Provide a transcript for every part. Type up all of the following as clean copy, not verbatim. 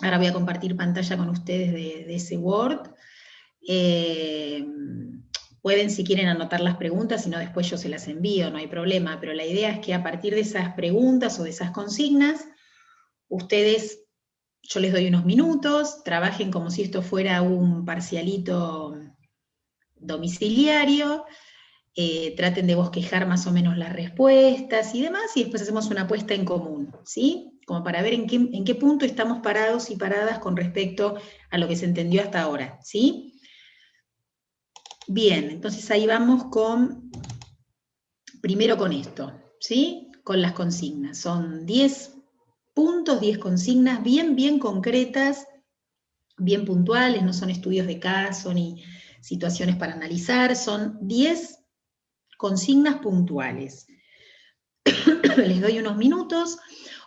Ahora voy a compartir pantalla con ustedes de ese Word. Pueden, si quieren, anotar las preguntas, si no después yo se las envío, no hay problema, pero la idea es que a partir de esas preguntas o de esas consignas, ustedes, yo les doy unos minutos, trabajen como si esto fuera un parcialito domiciliario, traten de bosquejar más o menos las respuestas y demás, y después hacemos una apuesta en común, ¿sí? Como para ver en qué punto estamos parados y paradas con respecto a lo que se entendió hasta ahora, ¿sí? Bien, entonces ahí vamos primero con esto, ¿sí? Con las consignas. Son 10 puntos, 10 consignas bien concretas, bien puntuales, no son estudios de caso ni situaciones para analizar, son 10 consignas puntuales. Les doy unos minutos,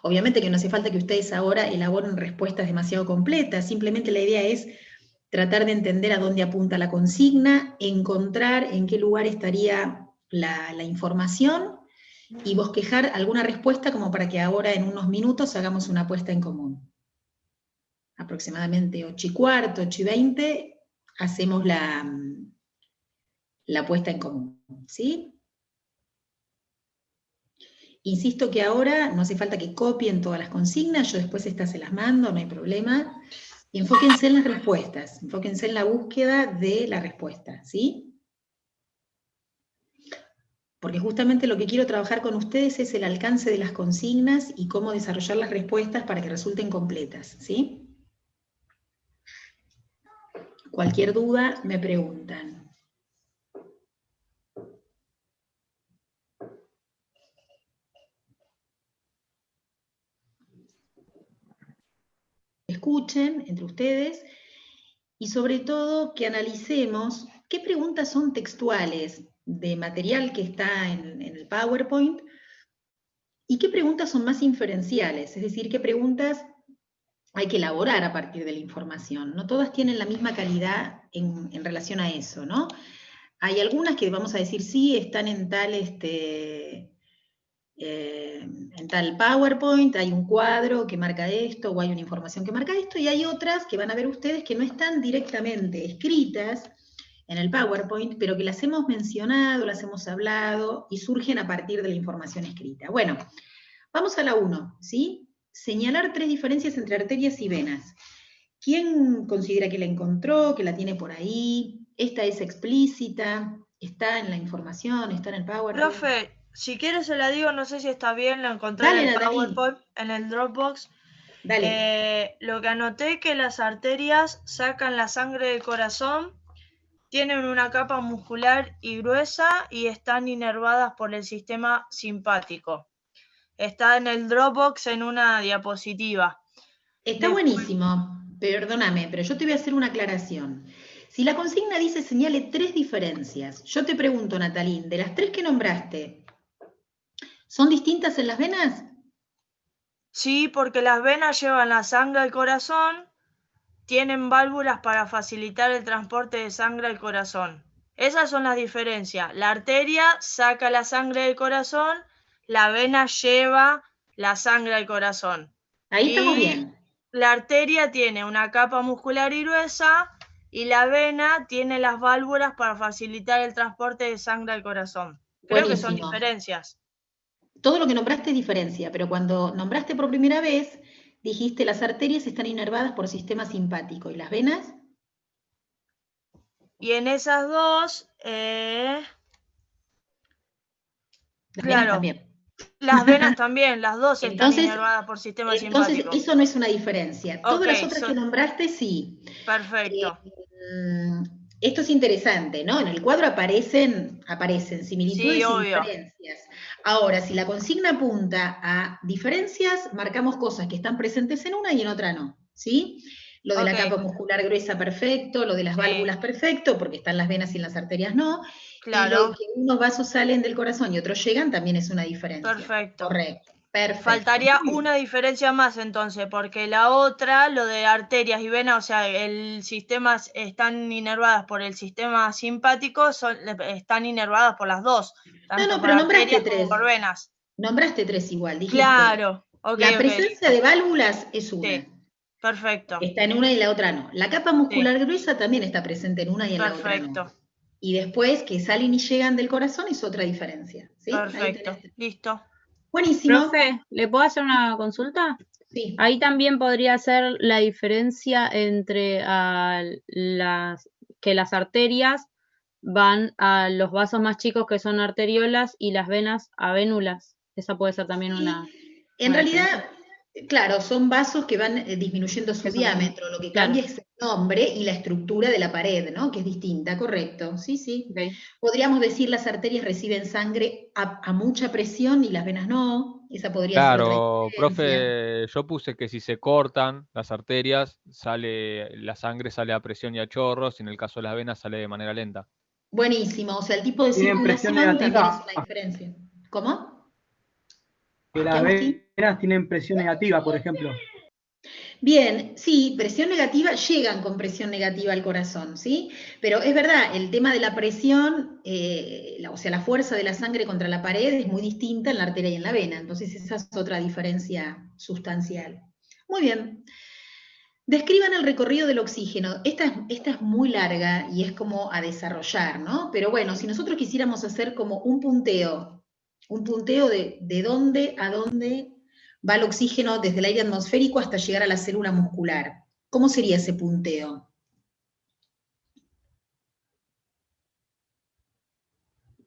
obviamente que no hace falta que ustedes ahora elaboren respuestas demasiado completas, simplemente la idea es tratar de entender a dónde apunta la consigna, encontrar en qué lugar estaría la información y bosquejar alguna respuesta como para que ahora en unos minutos hagamos una apuesta en común. Aproximadamente 8:15, 8:20, hacemos la apuesta en común, ¿sí? Insisto que ahora no hace falta que copien todas las consignas, yo después estas se las mando, no hay problema. Enfóquense en las respuestas, enfóquense en la búsqueda de la respuesta, ¿sí? Porque justamente lo que quiero trabajar con ustedes es el alcance de las consignas y cómo desarrollar las respuestas para que resulten completas, ¿sí? Cualquier duda me preguntan. Escuchen entre ustedes y sobre todo que analicemos qué preguntas son textuales de material que está en el PowerPoint y qué preguntas son más inferenciales, es decir, qué preguntas hay que elaborar a partir de la información. No todas tienen la misma calidad en relación a eso, ¿no? Hay algunas que vamos a decir sí, están en tal, en tal PowerPoint, hay un cuadro que marca esto, o hay una información que marca esto, y hay otras que van a ver ustedes que no están directamente escritas en el PowerPoint, pero que las hemos mencionado, las hemos hablado, y surgen a partir de la información escrita. Bueno, vamos a la 1, ¿sí? Señalar 3 diferencias entre arterias y venas. ¿Quién considera que la encontró, que la tiene por ahí? ¿Esta es explícita? ¿Está en la información? ¿Está en el PowerPoint? Profe, si quieres se la digo, no sé si está bien, la encontré Dale, en el Natalie. PowerPoint, en el Dropbox. Dale. Lo que anoté que las arterias sacan la sangre del corazón, tienen una capa muscular y gruesa y están inervadas por el sistema simpático. Está en el Dropbox en una diapositiva. Está buenísimo, perdóname, pero yo te voy a hacer una aclaración. Si la consigna dice señale 3 diferencias, yo te pregunto, Natalín, de las 3 que nombraste, ¿son distintas en las venas? Sí, porque las venas llevan la sangre al corazón, tienen válvulas para facilitar el transporte de sangre al corazón. Esas son las diferencias. La arteria saca la sangre del corazón, la vena lleva la sangre al corazón. Ahí estamos Y bien. la arteria tiene una capa muscular y gruesa y la vena tiene las válvulas para facilitar el transporte de sangre al corazón. Creo que son Buenísimo. diferencias. Todo lo que nombraste es diferencia, pero cuando nombraste por primera vez, dijiste las arterias están inervadas por sistema simpático y las venas. Y en esas dos, Las venas claro, también. las venas también, las dos están Entonces, inervadas por sistema entonces, simpático. eso no es una diferencia. Ok, Todas las otras que nombraste, sí. perfecto. Eh, Esto es interesante, ¿no? En el cuadro aparecen Sí, similitudes y obvio. diferencias. Ahora, si la consigna apunta a diferencias, marcamos cosas que están presentes en una y en otra no, ¿sí? Lo de la capa Ok, muscular gruesa, perfecto, lo de las sí, válvulas, perfecto, porque están las venas y en las arterias no, y lo de claro, que unos vasos salen del corazón y otros llegan también es una diferencia. perfecto. Correcto, perfecto. Faltaría Muy bien. una diferencia más entonces, porque la otra, lo de arterias y venas, o sea, el sistema están inervadas por el sistema simpático, están inervadas por las dos, No, tanto no, por pero nombraste arterias como tres. por venas. Nombraste tres igual, dijiste. Claro, ok, La ok, presencia listo. de válvulas es una. Sí, Perfecto. Está en una y en la otra no. La capa muscular gruesa también está presente en una y en la otra no. Perfecto. Y después que salen y llegan del corazón es otra diferencia. ¿Sí? Perfecto. Listo. Buenísimo. Profe, ¿le puedo hacer una consulta? Sí. Ahí también podría ser la diferencia entre que las arterias van a los vasos más chicos que son arteriolas y las venas a vénulas. Esa puede ser también una... En realidad, claro, son vasos que van disminuyendo su diámetro, lo que cambia es el nombre y la estructura de la pared, ¿no? Que es distinta, correcto. Sí, sí. Okay. Podríamos decir las arterias reciben sangre a mucha presión y las venas no. Esa podría ser otra Claro, diferencia. profe, yo puse que si se cortan las arterias, la sangre sale a presión y a chorros, y en el caso de las venas sale de manera lenta. Buenísimo, o sea, el tipo de circulación también es una diferencia. ¿Cómo? Que las venas tienen presión negativa, por ejemplo. Bien, sí, presión negativa, llegan con presión negativa al corazón, ¿sí? Pero es verdad, el tema de la presión, o sea, la fuerza de la sangre contra la pared es muy distinta en la arteria y en la vena, entonces esa es otra diferencia sustancial. Muy bien. Describan el recorrido del oxígeno. Esta es muy larga y es como a desarrollar, ¿no? Pero bueno, si nosotros quisiéramos hacer como un punteo de dónde a dónde va el oxígeno desde el aire atmosférico hasta llegar a la célula muscular. ¿Cómo sería ese punteo?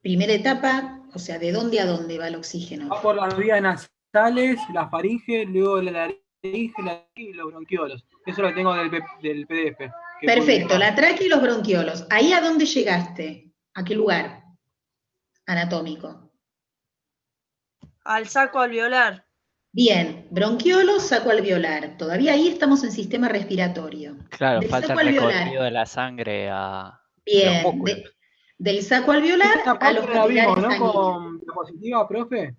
Primera etapa, o sea, ¿de dónde a dónde va el oxígeno? Va por las vías nasales, la faringe, luego la laringe y los bronquiolos. Eso lo tengo del PDF. Perfecto, la tráquea y los bronquiolos. ¿Ahí a dónde llegaste? ¿A qué lugar anatómico? Al saco alveolar. Bien, bronquiolos, saco alveolar. Todavía ahí estamos en sistema respiratorio. Claro, Del falta saco el alveolar. recorrido de la sangre a Bien, los músculos. del saco alveolar a los capilares sanguíneos. Con diapositiva, profe.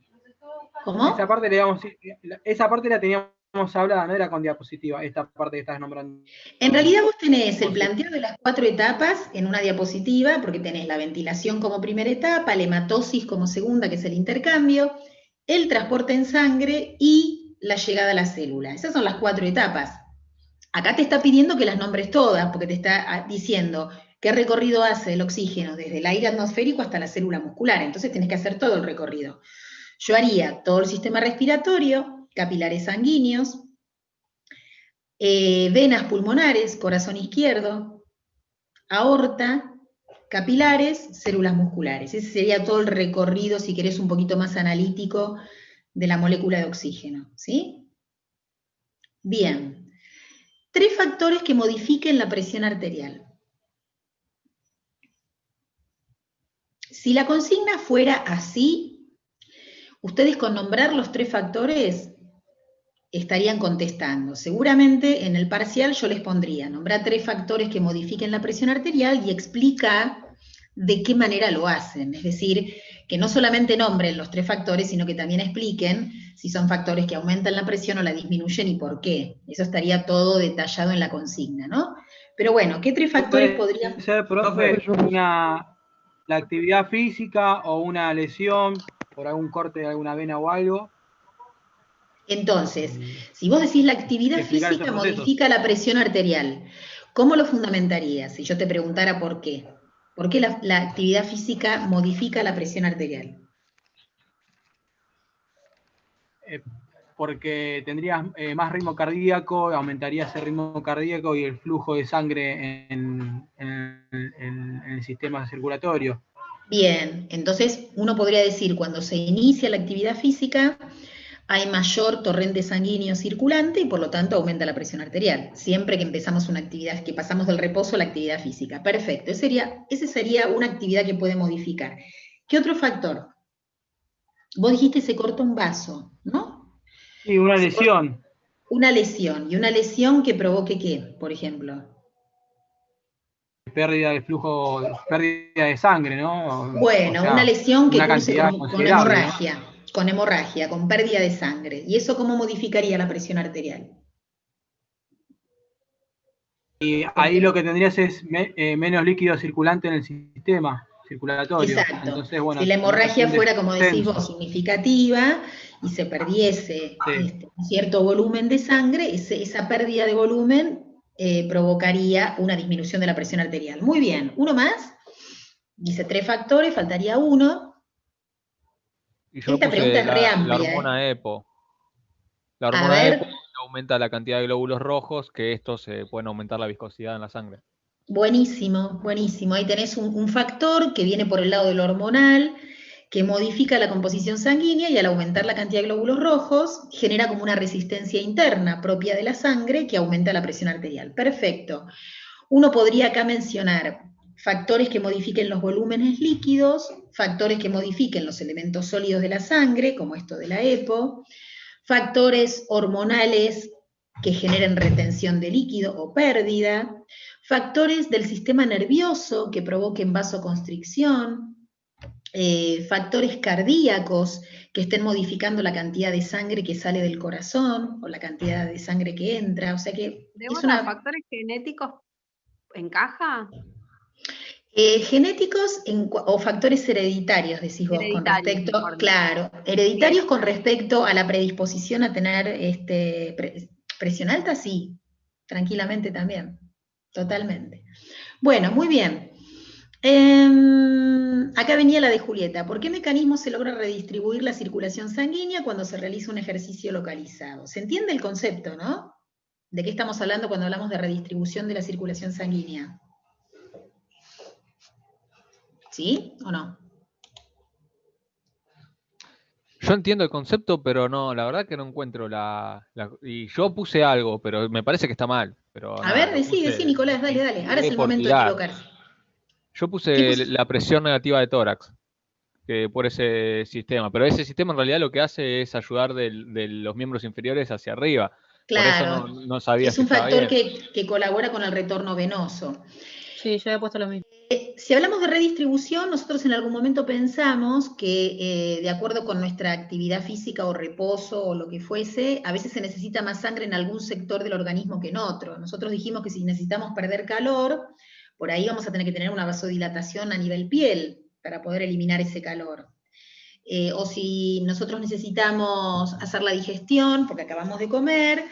¿Cómo? Esa parte la teníamos hablada, no era con diapositiva, esta parte que estás nombrando. En realidad vos tenés el planteo de las 4 etapas en una diapositiva, porque tenés la ventilación como primera etapa, la hematosis como segunda, que es el intercambio, el transporte en sangre y la llegada a la célula. Esas son las 4 etapas. Acá te está pidiendo que las nombres todas, porque te está diciendo qué recorrido hace el oxígeno desde el aire atmosférico hasta la célula muscular. Entonces tenés que hacer todo el recorrido. Yo haría todo el sistema respiratorio, capilares sanguíneos, venas pulmonares, corazón izquierdo, aorta, capilares, células musculares. Ese sería todo el recorrido, si querés, un poquito más analítico de la molécula de oxígeno, ¿sí? Bien. 3 factores que modifiquen la presión arterial. Si la consigna fuera así, ustedes con nombrar los 3 factores estarían contestando. Seguramente en el parcial yo les pondría, nombrar 3 factores que modifiquen la presión arterial y explica de qué manera lo hacen. Es decir, que no solamente nombren los 3 factores, sino que también expliquen si son factores que aumentan la presión o la disminuyen y por qué. Eso estaría todo detallado en la consigna, ¿no? Pero bueno, ¿qué 3 factores podrían ser, profe, la actividad física o una lesión por algún corte de alguna vena o algo? Entonces, si vos decís la actividad física modifica la presión arterial, ¿cómo lo fundamentarías? Si yo te preguntara por qué. ¿Por qué la actividad física modifica la presión arterial? Porque tendrías más ritmo cardíaco, aumentaría ese ritmo cardíaco y el flujo de sangre en el sistema circulatorio. Bien, entonces uno podría decir, cuando se inicia la actividad física, hay mayor torrente sanguíneo circulante y por lo tanto aumenta la presión arterial. Siempre que empezamos una actividad, que pasamos del reposo a la actividad física. Perfecto, esa sería una actividad que puede modificar. ¿Qué otro factor? Vos dijiste se corta un vaso, ¿no? Sí, una lesión. Una lesión. ¿Y una lesión que provoque qué, por ejemplo? Pérdida de flujo, pérdida de sangre, ¿no? Bueno, o sea, una lesión que curse con hemorragia. ¿no? Con hemorragia, con pérdida de sangre. ¿Y eso cómo modificaría la presión arterial? Y ahí lo que tendrías es menos líquido circulante en el sistema circulatorio. Exacto. Entonces, bueno, si la hemorragia fuera, como decís vos, significativa, y se perdiese Sí. cierto volumen de sangre, esa pérdida de volumen provocaría una disminución de la presión arterial. Muy bien, uno más. Dice 3 factores, faltaría uno. Y yo Esta pregunta puse es re la amplia. hormona EPO. La A hormona ver, EPO aumenta la cantidad de glóbulos rojos, que estos pueden aumentar la viscosidad en la sangre. buenísimo, buenísimo. Ahí tenés un factor que viene por el lado de lo hormonal, que modifica la composición sanguínea y al aumentar la cantidad de glóbulos rojos genera como una resistencia interna propia de la sangre que aumenta la presión arterial. Perfecto. Uno podría acá mencionar factores que modifiquen los volúmenes líquidos, factores que modifiquen los elementos sólidos de la sangre, como esto de la EPO, factores hormonales que generen retención de líquido o pérdida, factores del sistema nervioso que provoquen vasoconstricción, factores cardíacos que estén modificando la cantidad de sangre que sale del corazón o la cantidad de sangre que entra, o sea que es una... ¿Factores genéticos encaja? Genéticos o factores hereditarios, decís vos, con respecto, claro, hereditarios con respecto a la predisposición a tener presión alta, sí, tranquilamente también, totalmente. Bueno, muy bien. Acá venía la de Julieta. ¿Por qué mecanismo se logra redistribuir la circulación sanguínea cuando se realiza un ejercicio localizado? ¿Se entiende el concepto, no? ¿De qué estamos hablando cuando hablamos de redistribución de la circulación sanguínea? ¿Sí o no? Yo entiendo el concepto, pero no, la verdad que no encuentro y yo puse algo, pero me parece que está mal. Pero a ver, decí, Nicolás, dale. Ahora es el momento de equivocarse. Yo puse la presión negativa de tórax, por ese sistema, pero ese sistema en realidad lo que hace es ayudar de los miembros inferiores hacia arriba. Claro, por eso no sabía es un factor que colabora con el retorno venoso. Sí, yo había puesto lo mismo. Si hablamos de redistribución, nosotros en algún momento pensamos que de acuerdo con nuestra actividad física o reposo o lo que fuese, a veces se necesita más sangre en algún sector del organismo que en otro. Nosotros dijimos que si necesitamos perder calor, por ahí vamos a tener que tener una vasodilatación a nivel piel para poder eliminar ese calor. O si nosotros necesitamos hacer la digestión, porque acabamos de comer,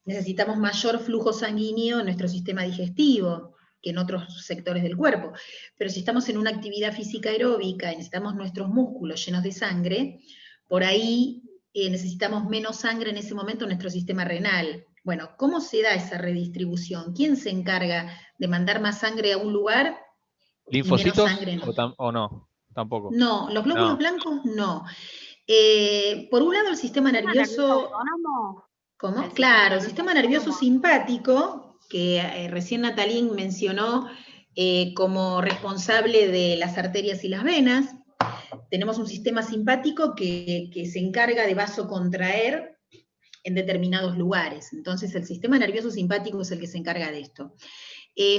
necesitamos mayor flujo sanguíneo en nuestro sistema digestivo que en otros sectores del cuerpo. Pero si estamos en una actividad física aeróbica y necesitamos nuestros músculos llenos de sangre, por ahí necesitamos menos sangre en ese momento en nuestro sistema renal. Bueno, ¿cómo se da esa redistribución? ¿Quién se encarga de mandar más sangre a un lugar ¿Linfocitos y menos sangre en otro? o no? Tampoco. No, los glóbulos blancos no. Por un lado el sistema nervioso... autónomo? ¿Cómo? Claro, el sistema nervioso simpático, que recién Natalín mencionó como responsable de las arterias y las venas. Tenemos un sistema simpático que se encarga de vasocontraer en determinados lugares. Entonces el sistema nervioso simpático es el que se encarga de esto.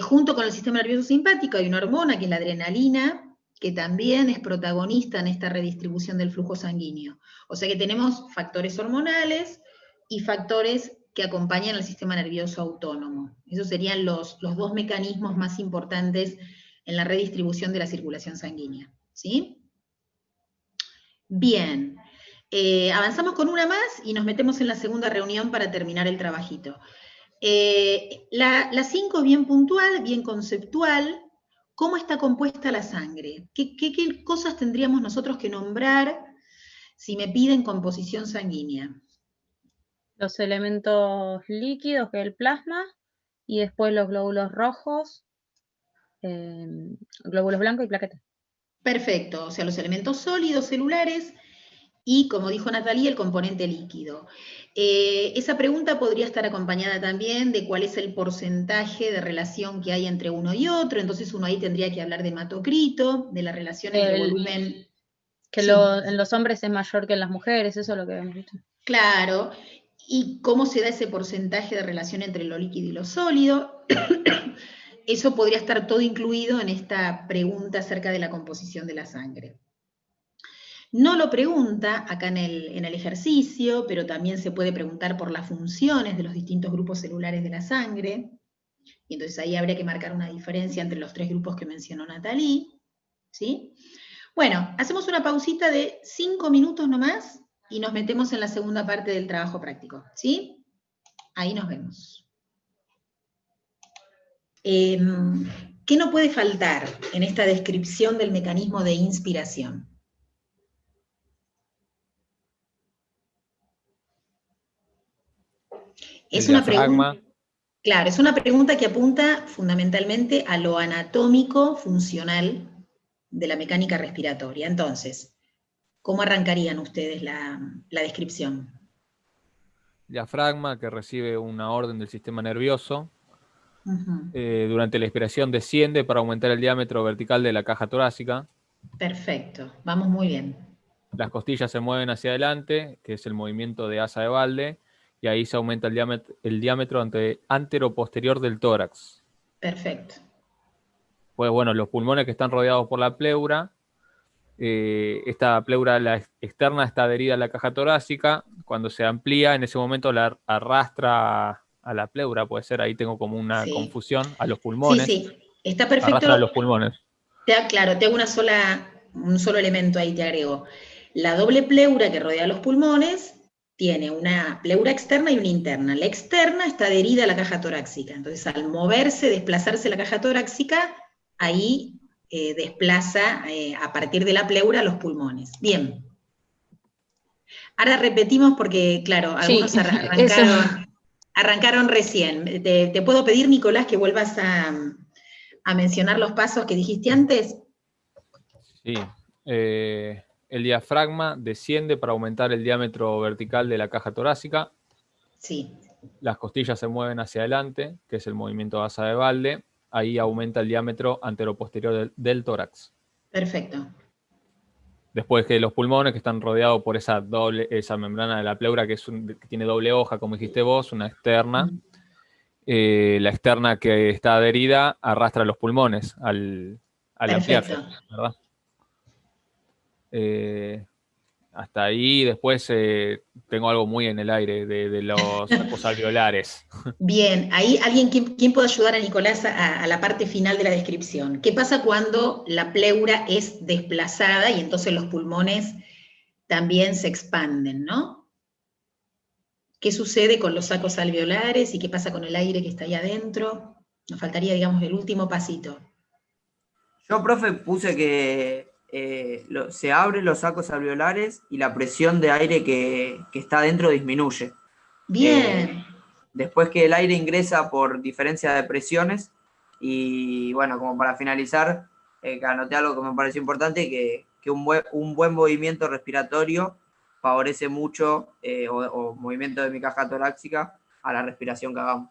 Junto con el sistema nervioso simpático hay una hormona que es la adrenalina, que también es protagonista en esta redistribución del flujo sanguíneo. O sea que tenemos factores hormonales y factores que acompañan al sistema nervioso autónomo. Esos serían los dos mecanismos más importantes en la redistribución de la circulación sanguínea. ¿Sí? Bien. Avanzamos con una más y nos metemos en la segunda reunión para terminar el trabajito. La 5 es bien puntual, bien conceptual. ¿Cómo está compuesta la sangre? ¿Qué cosas tendríamos nosotros que nombrar si me piden composición sanguínea? Los elementos líquidos, que es el plasma, y después los glóbulos rojos, glóbulos blancos y plaquetas. Perfecto, o sea, los elementos sólidos celulares y, como dijo Natalia, el componente líquido. Esa pregunta podría estar acompañada también de cuál es el porcentaje de relación que hay entre uno y otro, entonces uno ahí tendría que hablar de hematocrito, de la relación entre volumen... Que sí. En los hombres es mayor que en las mujeres, eso es lo que hemos visto. Claro, y cómo se da ese porcentaje de relación entre lo líquido y lo sólido. Eso podría estar todo incluido en esta pregunta acerca de la composición de la sangre. No lo pregunta acá en el ejercicio, pero también se puede preguntar por las funciones de los distintos grupos celulares de la sangre, y entonces ahí habría que marcar una diferencia entre los 3 grupos que mencionó Natalie, ¿sí? Bueno, hacemos una pausita de 5 minutos nomás, y nos metemos en la segunda parte del trabajo práctico, ¿sí? Ahí nos vemos. ¿Qué no puede faltar en esta descripción del mecanismo de inspiración? Es una pregunta, claro, es una pregunta que apunta fundamentalmente a lo anatómico funcional de la mecánica respiratoria. Entonces, ¿cómo arrancarían ustedes la descripción? Diafragma que recibe una orden del sistema nervioso. Durante la expiración desciende para aumentar el diámetro vertical de la caja torácica. Perfecto, vamos muy bien. Las costillas se mueven hacia adelante, que es el movimiento de asa de balde, y ahí se aumenta el diámetro antero-posterior del tórax. Perfecto. Pues bueno, los pulmones que están rodeados por la pleura, esta pleura, la externa, está adherida a la caja torácica. Cuando se amplía, en ese momento la arrastra a la pleura, puede ser, ahí tengo como una confusión, a los pulmones. Sí, sí, está perfecto. Arrastra a los pulmones. Claro, te hago un solo elemento ahí, te agrego. La doble pleura que rodea los pulmones tiene una pleura externa y una interna. La externa está adherida a la caja torácica, entonces al moverse, desplazarse la caja torácica, ahí desplaza a partir de la pleura los pulmones. Bien. Ahora repetimos porque, claro, algunos arrancaron recién. ¿Te puedo pedir, Nicolás, que vuelvas a mencionar los pasos que dijiste antes? Sí. El diafragma desciende para aumentar el diámetro vertical de la caja torácica. Sí. Las costillas se mueven hacia adelante, que es el movimiento de asa de balde. Ahí aumenta el diámetro anteroposterior del tórax. Perfecto. Después que los pulmones, que están rodeados por esa membrana de la pleura, que tiene doble hoja, como dijiste vos, una externa. La externa que está adherida arrastra los pulmones al ampliarse, ¿verdad? Hasta ahí. Después tengo algo muy en el aire de los sacos alveolares. Bien, ahí ¿quién puede ayudar a Nicolás a la parte final de la descripción? ¿Qué pasa cuando la pleura es desplazada y entonces los pulmones también se expanden, ¿no? ¿Qué sucede con los sacos alveolares y qué pasa con el aire que está ahí adentro? Nos faltaría, digamos, el último pasito. Yo, profe, puse que se abren los sacos alveolares y la presión de aire que está adentro disminuye. Bien. Después que el aire ingresa por diferencia de presiones, y bueno, como para finalizar, que anoté algo que me pareció importante, que un buen movimiento respiratorio favorece mucho, o movimiento de mi caja torácica, a la respiración que hagamos.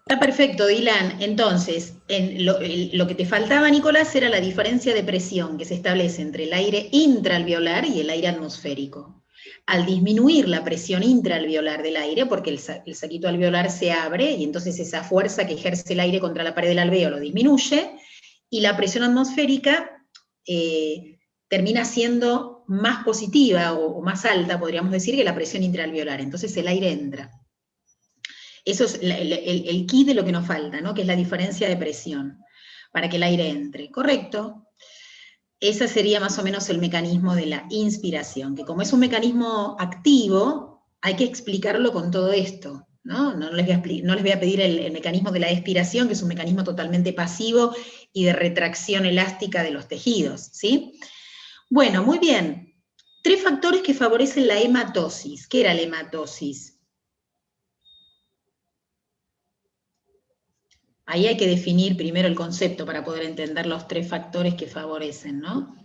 Está perfecto, Dylan. Entonces, lo que te faltaba, Nicolás, era la diferencia de presión que se establece entre el aire intraalveolar y el aire atmosférico. Al disminuir la presión intraalveolar del aire, porque el saquito alveolar se abre, y entonces esa fuerza que ejerce el aire contra la pared del alvéolo disminuye, y la presión atmosférica termina siendo más positiva o más alta, podríamos decir, que la presión intraalveolar. Entonces el aire entra. Eso es el key de lo que nos falta, ¿no? Que es la diferencia de presión, para que el aire entre. Correcto. Ese sería más o menos el mecanismo de la inspiración, que como es un mecanismo activo, hay que explicarlo con todo esto, ¿no? No les voy a pedir el mecanismo de la expiración, que es un mecanismo totalmente pasivo y de retracción elástica de los tejidos, ¿sí? Bueno, muy bien. 3 factores que favorecen la hematosis. ¿Qué era la hematosis? Ahí hay que definir primero el concepto para poder entender los 3 factores que favorecen, ¿no?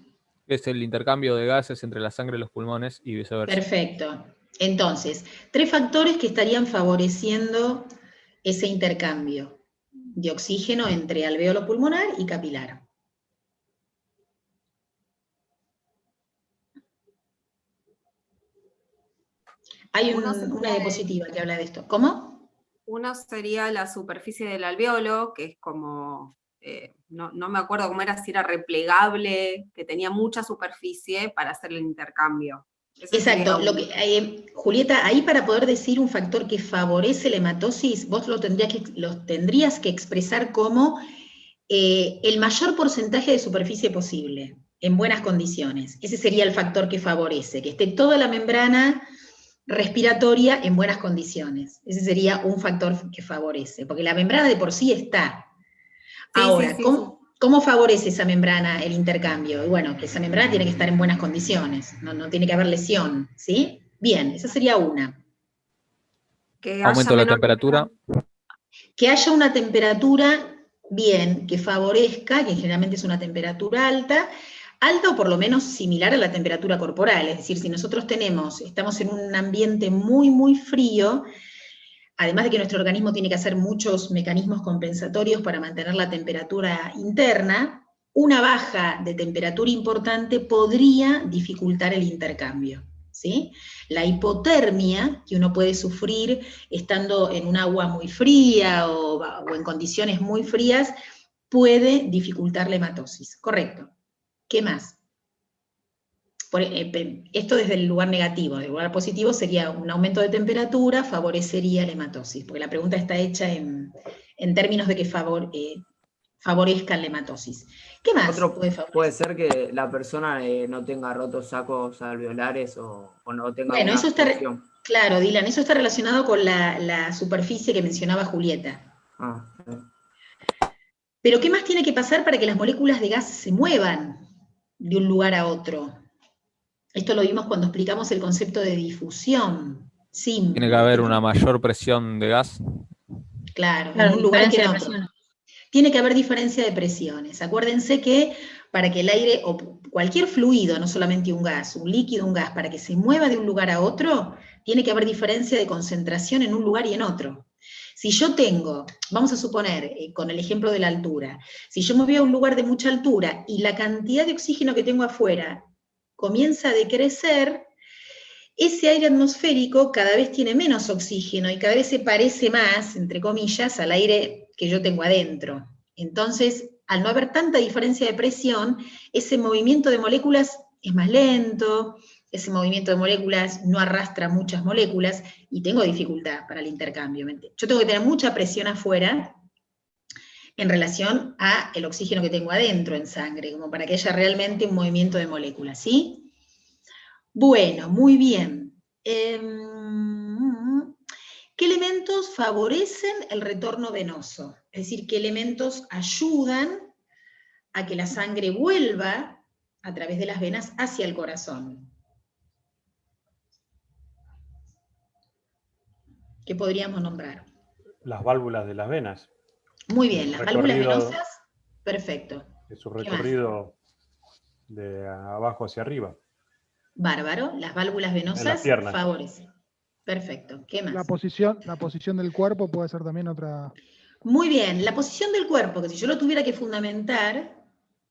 Es el intercambio de gases entre la sangre y los pulmones y viceversa. Perfecto. Entonces, 3 factores que estarían favoreciendo ese intercambio de oxígeno entre alvéolo pulmonar y capilar. Hay una diapositiva que habla de esto. ¿Cómo? Uno sería la superficie del alvéolo, que es como, no me acuerdo cómo era, si era replegable, que tenía mucha superficie para hacer el intercambio. Exacto. Julieta, ahí para poder decir un factor que favorece la hematosis, vos lo tendrías que expresar como el mayor porcentaje de superficie posible. en buenas condiciones. Ese sería el factor que favorece, que esté toda la membrana respiratoria en buenas condiciones. Ese sería un factor que favorece, porque la membrana de por sí está. Sí, Ahora, sí, sí, ¿cómo favorece esa membrana el intercambio? Y bueno, que esa membrana tiene que estar en buenas condiciones, no tiene que haber lesión, ¿sí? Bien, esa sería una. Que Aumento haya de la menor temperatura. Que haya una temperatura, bien, que favorezca, que generalmente es una temperatura alta o por lo menos similar a la temperatura corporal. Es decir, si nosotros estamos en un ambiente muy, muy frío, además de que nuestro organismo tiene que hacer muchos mecanismos compensatorios para mantener la temperatura interna, una baja de temperatura importante podría dificultar el intercambio, ¿sí? La hipotermia que uno puede sufrir estando en un agua muy fría o en condiciones muy frías puede dificultar la hematosis, correcto. ¿Qué más? Esto desde el lugar negativo. Del lugar positivo sería un aumento de temperatura, favorecería la hematosis, porque la pregunta está hecha en términos de que favorezcan la hematosis. ¿Qué más Otro puede favorecer? puede ser que la persona no tenga rotos sacos alveolares o no tenga Bueno, una eso está, afección. claro, Dylan, eso está relacionado con la superficie que mencionaba Julieta. Pero ¿qué más tiene que pasar para que las moléculas de gas se muevan de un lugar a otro? Esto lo vimos cuando explicamos el concepto de difusión simple. Tiene que haber una mayor presión de gas. Claro, en un lugar que en otro. Tiene que haber diferencia de presiones. Acuérdense que para que el aire, o cualquier fluido, no solamente un gas, un líquido, un gas, para que se mueva de un lugar a otro, tiene que haber diferencia de concentración en un lugar y en otro. Si yo tengo, vamos a suponer, con el ejemplo de la altura, si yo me voy a un lugar de mucha altura y la cantidad de oxígeno que tengo afuera comienza a decrecer, ese aire atmosférico cada vez tiene menos oxígeno y cada vez se parece más, entre comillas, al aire que yo tengo adentro. Entonces, al no haber tanta diferencia de presión, ese movimiento de moléculas es más lento, ese movimiento de moléculas no arrastra muchas moléculas y tengo dificultad para el intercambio. Yo tengo que tener mucha presión afuera en relación al oxígeno que tengo adentro en sangre, como para que haya realmente un movimiento de moléculas, ¿sí? Bueno, muy bien. ¿Qué elementos favorecen el retorno venoso? Es decir, ¿qué elementos ayudan a que la sangre vuelva a través de las venas hacia el corazón? ¿Qué podríamos nombrar? Las válvulas de las venas. Muy bien, las válvulas venosas, perfecto. Es su recorrido de abajo hacia arriba. Bárbaro, las válvulas venosas favorecen. Perfecto, ¿qué más? La posición del cuerpo puede ser también otra... Muy bien, la posición del cuerpo, que si yo lo tuviera que fundamentar,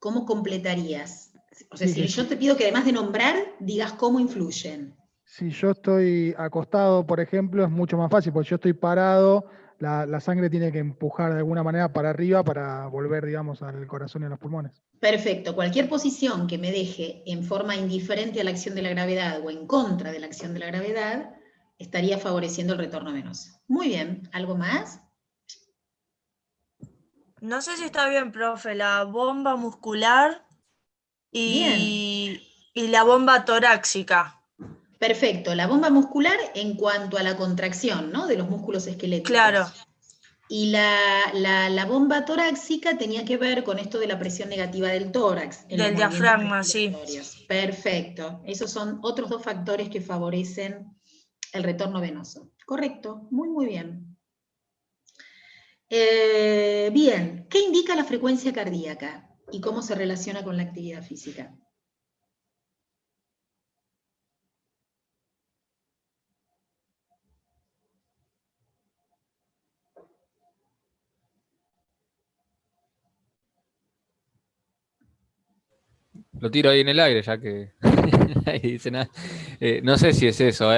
¿cómo completarías? O sea, si yo te pido que además de nombrar, digas cómo influyen. Si yo estoy acostado, por ejemplo, es mucho más fácil, porque yo estoy parado, la sangre tiene que empujar de alguna manera para arriba para volver, digamos, al corazón y a los pulmones. Perfecto, cualquier posición que me deje en forma indiferente a la acción de la gravedad o en contra de la acción de la gravedad, estaría favoreciendo el retorno venoso. Muy bien, ¿algo más? No sé si está bien, profe, la bomba muscular y la bomba torácica. Perfecto, la bomba muscular en cuanto a la contracción, ¿no? De los músculos esqueléticos. Claro. Y la bomba torácica tenía que ver con esto de la presión negativa del tórax. Del diafragma, sí. Perfecto. Esos son otros dos factores que favorecen el retorno venoso. Correcto, muy, muy bien. Bien, ¿qué indica la frecuencia cardíaca y cómo se relaciona con la actividad física? Lo tiro ahí en el aire, ya que ahí dice nada. No sé si es eso,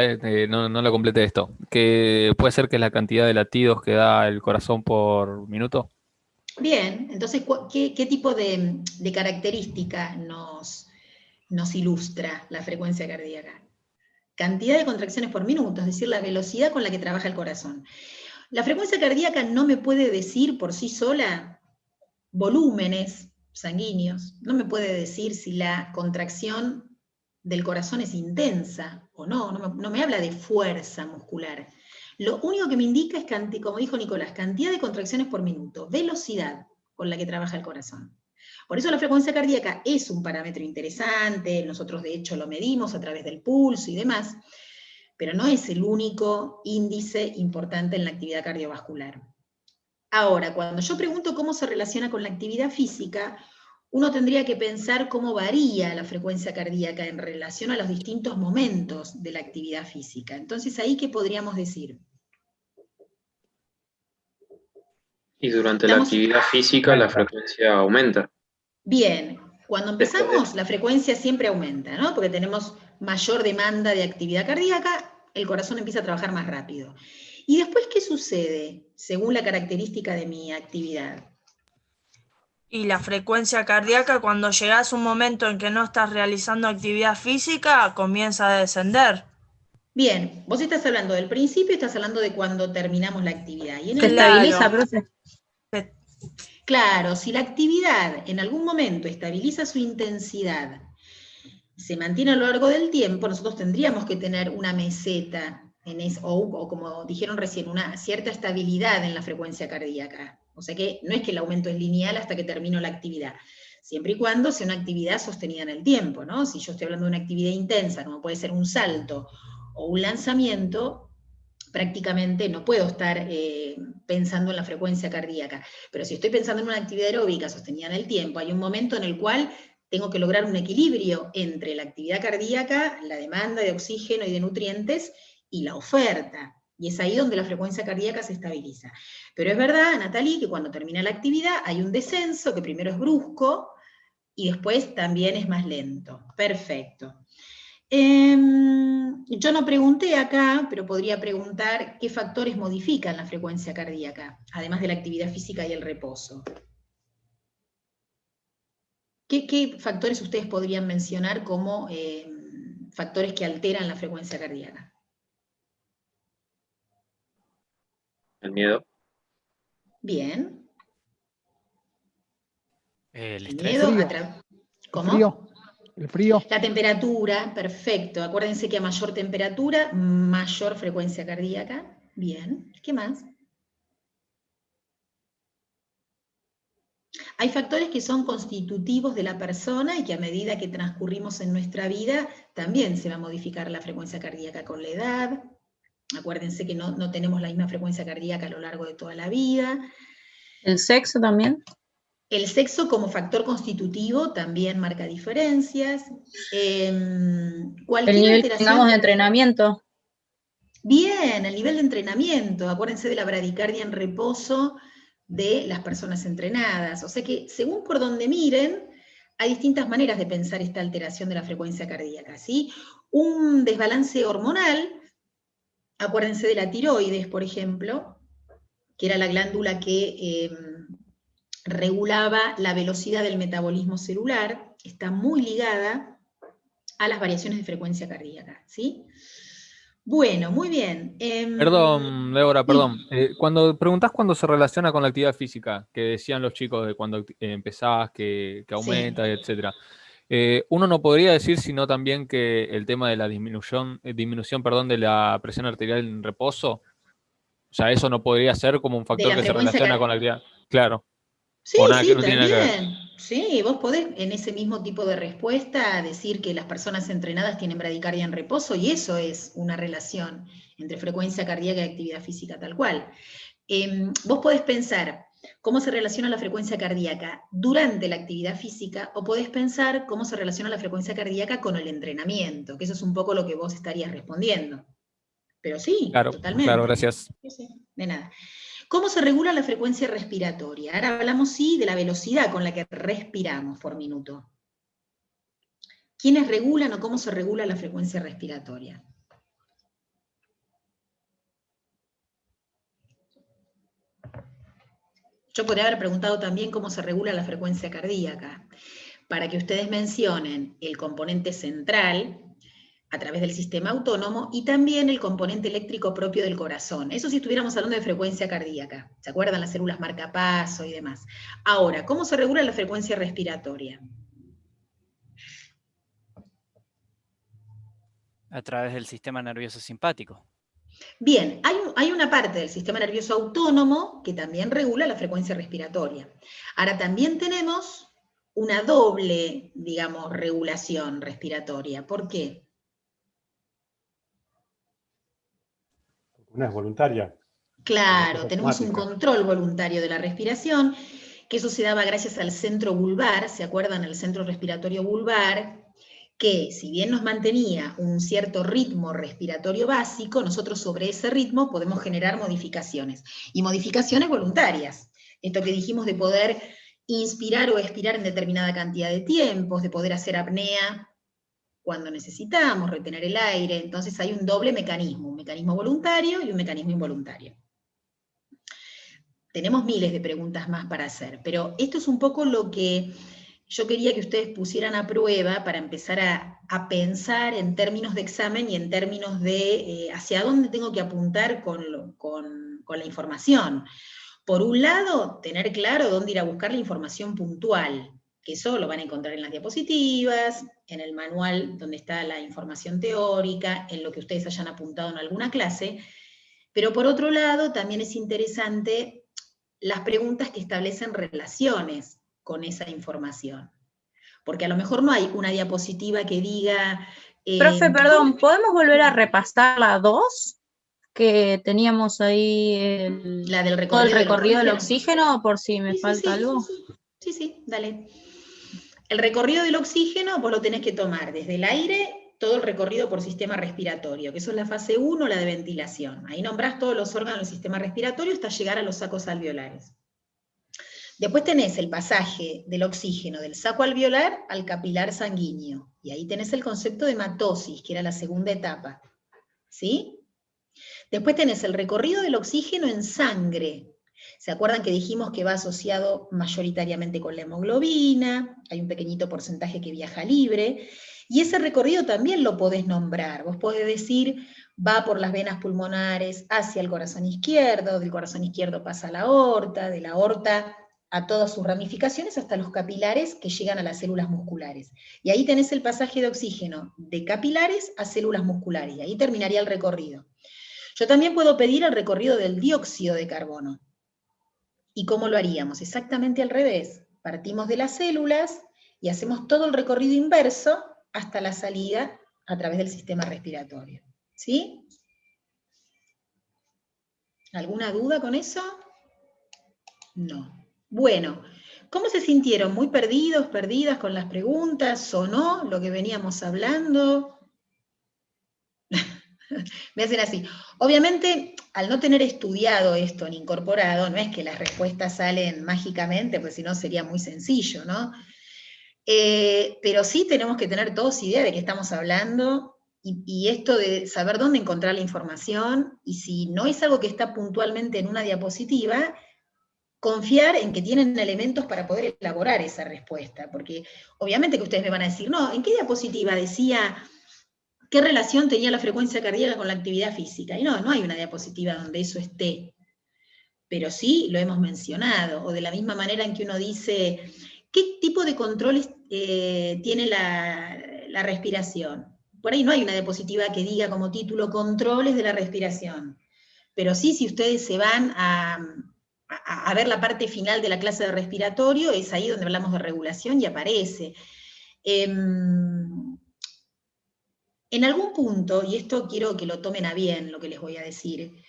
no lo complete esto. Que puede ser que es la cantidad de latidos que da el corazón por minuto. Bien, entonces, ¿qué tipo de característica nos ilustra la frecuencia cardíaca? Cantidad de contracciones por minuto, es decir, la velocidad con la que trabaja el corazón. La frecuencia cardíaca no me puede decir por sí sola volúmenes, sanguíneos. No me puede decir si la contracción del corazón es intensa o no, no me habla de fuerza muscular. Lo único que me indica es, como dijo Nicolás, cantidad de contracciones por minuto, velocidad con la que trabaja el corazón. Por eso la frecuencia cardíaca es un parámetro interesante, nosotros de hecho lo medimos a través del pulso y demás, pero no es el único índice importante en la actividad cardiovascular. Ahora, cuando yo pregunto cómo se relaciona con la actividad física, uno tendría que pensar cómo varía la frecuencia cardíaca en relación a los distintos momentos de la actividad física. Entonces, ¿ahí qué podríamos decir? Y durante la actividad física la frecuencia aumenta. Bien, cuando empezamos la frecuencia siempre aumenta, ¿no? Porque tenemos mayor demanda de actividad cardíaca, el corazón empieza a trabajar más rápido. ¿Y después qué sucede según la característica de mi actividad? Y la frecuencia cardíaca, cuando llegas a un momento en que no estás realizando actividad física, comienza a descender. Bien, vos estás hablando del principio, estás hablando de cuando terminamos la actividad. Y en Se estabiliza, profe. Claro, si la actividad en algún momento estabiliza su intensidad, se mantiene a lo largo del tiempo, nosotros tendríamos que tener una meseta, o como dijeron recién, una cierta estabilidad en la frecuencia cardíaca. O sea que no es que el aumento es lineal hasta que termino la actividad, siempre y cuando sea una actividad sostenida en el tiempo, ¿no? Si yo estoy hablando de una actividad intensa, como puede ser un salto o un lanzamiento, prácticamente no puedo estar pensando en la frecuencia cardíaca. Pero si estoy pensando en una actividad aeróbica sostenida en el tiempo, hay un momento en el cual tengo que lograr un equilibrio entre la actividad cardíaca, la demanda de oxígeno y de nutrientes, y la oferta. Y es ahí donde la frecuencia cardíaca se estabiliza. Pero es verdad, Natalie, que cuando termina la actividad hay un descenso que primero es brusco y después también es más lento. Perfecto. Yo no pregunté acá, pero podría preguntar qué factores modifican la frecuencia cardíaca, además de la actividad física y el reposo. ¿Qué factores ustedes podrían mencionar como factores que alteran la frecuencia cardíaca? El miedo. Bien. El miedo. ¿Cómo? El frío. La temperatura, perfecto. Acuérdense que a mayor temperatura, mayor frecuencia cardíaca. Bien. ¿Qué más? Hay factores que son constitutivos de la persona y que a medida que transcurrimos en nuestra vida también se va a modificar la frecuencia cardíaca con la edad. Acuérdense que no tenemos la misma frecuencia cardíaca a lo largo de toda la vida. ¿El sexo también? El sexo como factor constitutivo también marca diferencias. El nivel que tengamos de entrenamiento. Bien, el nivel de entrenamiento. Acuérdense de la bradicardia en reposo de las personas entrenadas. O sea que según por donde miren, hay distintas maneras de pensar esta alteración de la frecuencia cardíaca, ¿sí? Un desbalance hormonal, acuérdense de la tiroides, por ejemplo, que era la glándula que regulaba la velocidad del metabolismo celular, está muy ligada a las variaciones de frecuencia cardíaca, ¿sí? Bueno, muy bien. Perdón, Débora, perdón. Cuando preguntás cuándo se relaciona con la actividad física, que decían los chicos de cuando empezás, que aumenta, sí, etcétera. Uno no podría decir sino también que el tema de la disminución de la presión arterial en reposo, o sea, eso no podría ser como un factor que se relaciona con la actividad. Claro. Sí, sí, también. Sí, vos podés en ese mismo tipo de respuesta decir que las personas entrenadas tienen bradicardia en reposo y eso es una relación entre frecuencia cardíaca y actividad física tal cual. Vos podés pensar cómo se relaciona la frecuencia cardíaca durante la actividad física o podés pensar cómo se relaciona la frecuencia cardíaca con el entrenamiento, que eso es un poco lo que vos estarías respondiendo. Pero sí, claro, totalmente. Claro, gracias. Sí, de nada. ¿Cómo se regula la frecuencia respiratoria? Ahora hablamos, sí, de la velocidad con la que respiramos por minuto. ¿Quiénes regulan o cómo se regula la frecuencia respiratoria? Yo podría haber preguntado también cómo se regula la frecuencia cardíaca, para que ustedes mencionen el componente central, a través del sistema autónomo, y también el componente eléctrico propio del corazón. Eso si estuviéramos hablando de frecuencia cardíaca. ¿Se acuerdan las células marcapaso y demás? Ahora, ¿cómo se regula la frecuencia respiratoria? A través del sistema nervioso simpático. Bien, hay una parte del sistema nervioso autónomo que también regula la frecuencia respiratoria. Ahora, también tenemos una doble, digamos, regulación respiratoria. ¿Por qué? Una es voluntaria. Claro, tenemos un control voluntario de la respiración, que eso se daba gracias al centro vulvar, ¿se acuerdan? El centro respiratorio vulvar, que si bien nos mantenía un cierto ritmo respiratorio básico, nosotros sobre ese ritmo podemos generar modificaciones, y modificaciones voluntarias. Esto que dijimos de poder inspirar o expirar en determinada cantidad de tiempos, de poder hacer apnea cuando necesitamos, retener el aire. Entonces hay un doble mecanismo, un mecanismo voluntario y un mecanismo involuntario. Tenemos miles de preguntas más para hacer, pero esto es un poco lo que yo quería que ustedes pusieran a prueba para empezar a pensar en términos de examen y en términos de hacia dónde tengo que apuntar con la información. Por un lado, tener claro dónde ir a buscar la información puntual, que eso lo van a encontrar en las diapositivas, en el manual donde está la información teórica, en lo que ustedes hayan apuntado en alguna clase, pero por otro lado también es interesante las preguntas que establecen relaciones con esa información. Porque a lo mejor no hay una diapositiva que diga... Profe, perdón, ¿podemos volver a repasar la 2? Que teníamos ahí la del todo el recorrido del oxígeno. Oxígeno, por si me falta algo. Sí, dale. El recorrido del oxígeno vos lo tenés que tomar desde el aire, todo el recorrido por sistema respiratorio, que eso es la fase 1, la de ventilación. Ahí nombrás todos los órganos del sistema respiratorio hasta llegar a los sacos alveolares. Después tenés el pasaje del oxígeno del saco alveolar al capilar sanguíneo, y ahí tenés el concepto de hematosis, que era la segunda etapa. ¿Sí? Después tenés el recorrido del oxígeno en sangre. ¿Se acuerdan que dijimos que va asociado mayoritariamente con la hemoglobina? Hay un pequeñito porcentaje que viaja libre, y ese recorrido también lo podés nombrar. Vos podés decir, va por las venas pulmonares hacia el corazón izquierdo, del corazón izquierdo pasa a la aorta, de la aorta a todas sus ramificaciones hasta los capilares que llegan a las células musculares. Y ahí tenés el pasaje de oxígeno de capilares a células musculares, y ahí terminaría el recorrido. Yo también puedo pedir el recorrido del dióxido de carbono. ¿Y cómo lo haríamos? Exactamente al revés. Partimos de las células y hacemos todo el recorrido inverso hasta la salida a través del sistema respiratorio. ¿Sí? ¿Alguna duda con eso? No. Bueno, ¿cómo se sintieron? ¿Muy perdidos, perdidas con las preguntas? ¿Sonó lo que veníamos hablando? Me hacen así. Obviamente, al no tener estudiado esto ni incorporado, no es que las respuestas salen mágicamente, pues si no sería muy sencillo, ¿no? Pero sí tenemos que tener todos idea de qué estamos hablando, y esto de saber dónde encontrar la información, y si no es algo que está puntualmente en una diapositiva, confiar en que tienen elementos para poder elaborar esa respuesta, porque obviamente que ustedes me van a decir, no, ¿en qué diapositiva decía qué relación tenía la frecuencia cardíaca con la actividad física? Y no hay una diapositiva donde eso esté, pero sí lo hemos mencionado, o de la misma manera en que uno dice, ¿qué tipo de controles tiene la respiración? Por ahí no hay una diapositiva que diga como título controles de la respiración, pero sí, si ustedes se van a ver la parte final de la clase de respiratorio, es ahí donde hablamos de regulación y aparece. En algún punto, y esto quiero que lo tomen a bien lo que les voy a decir,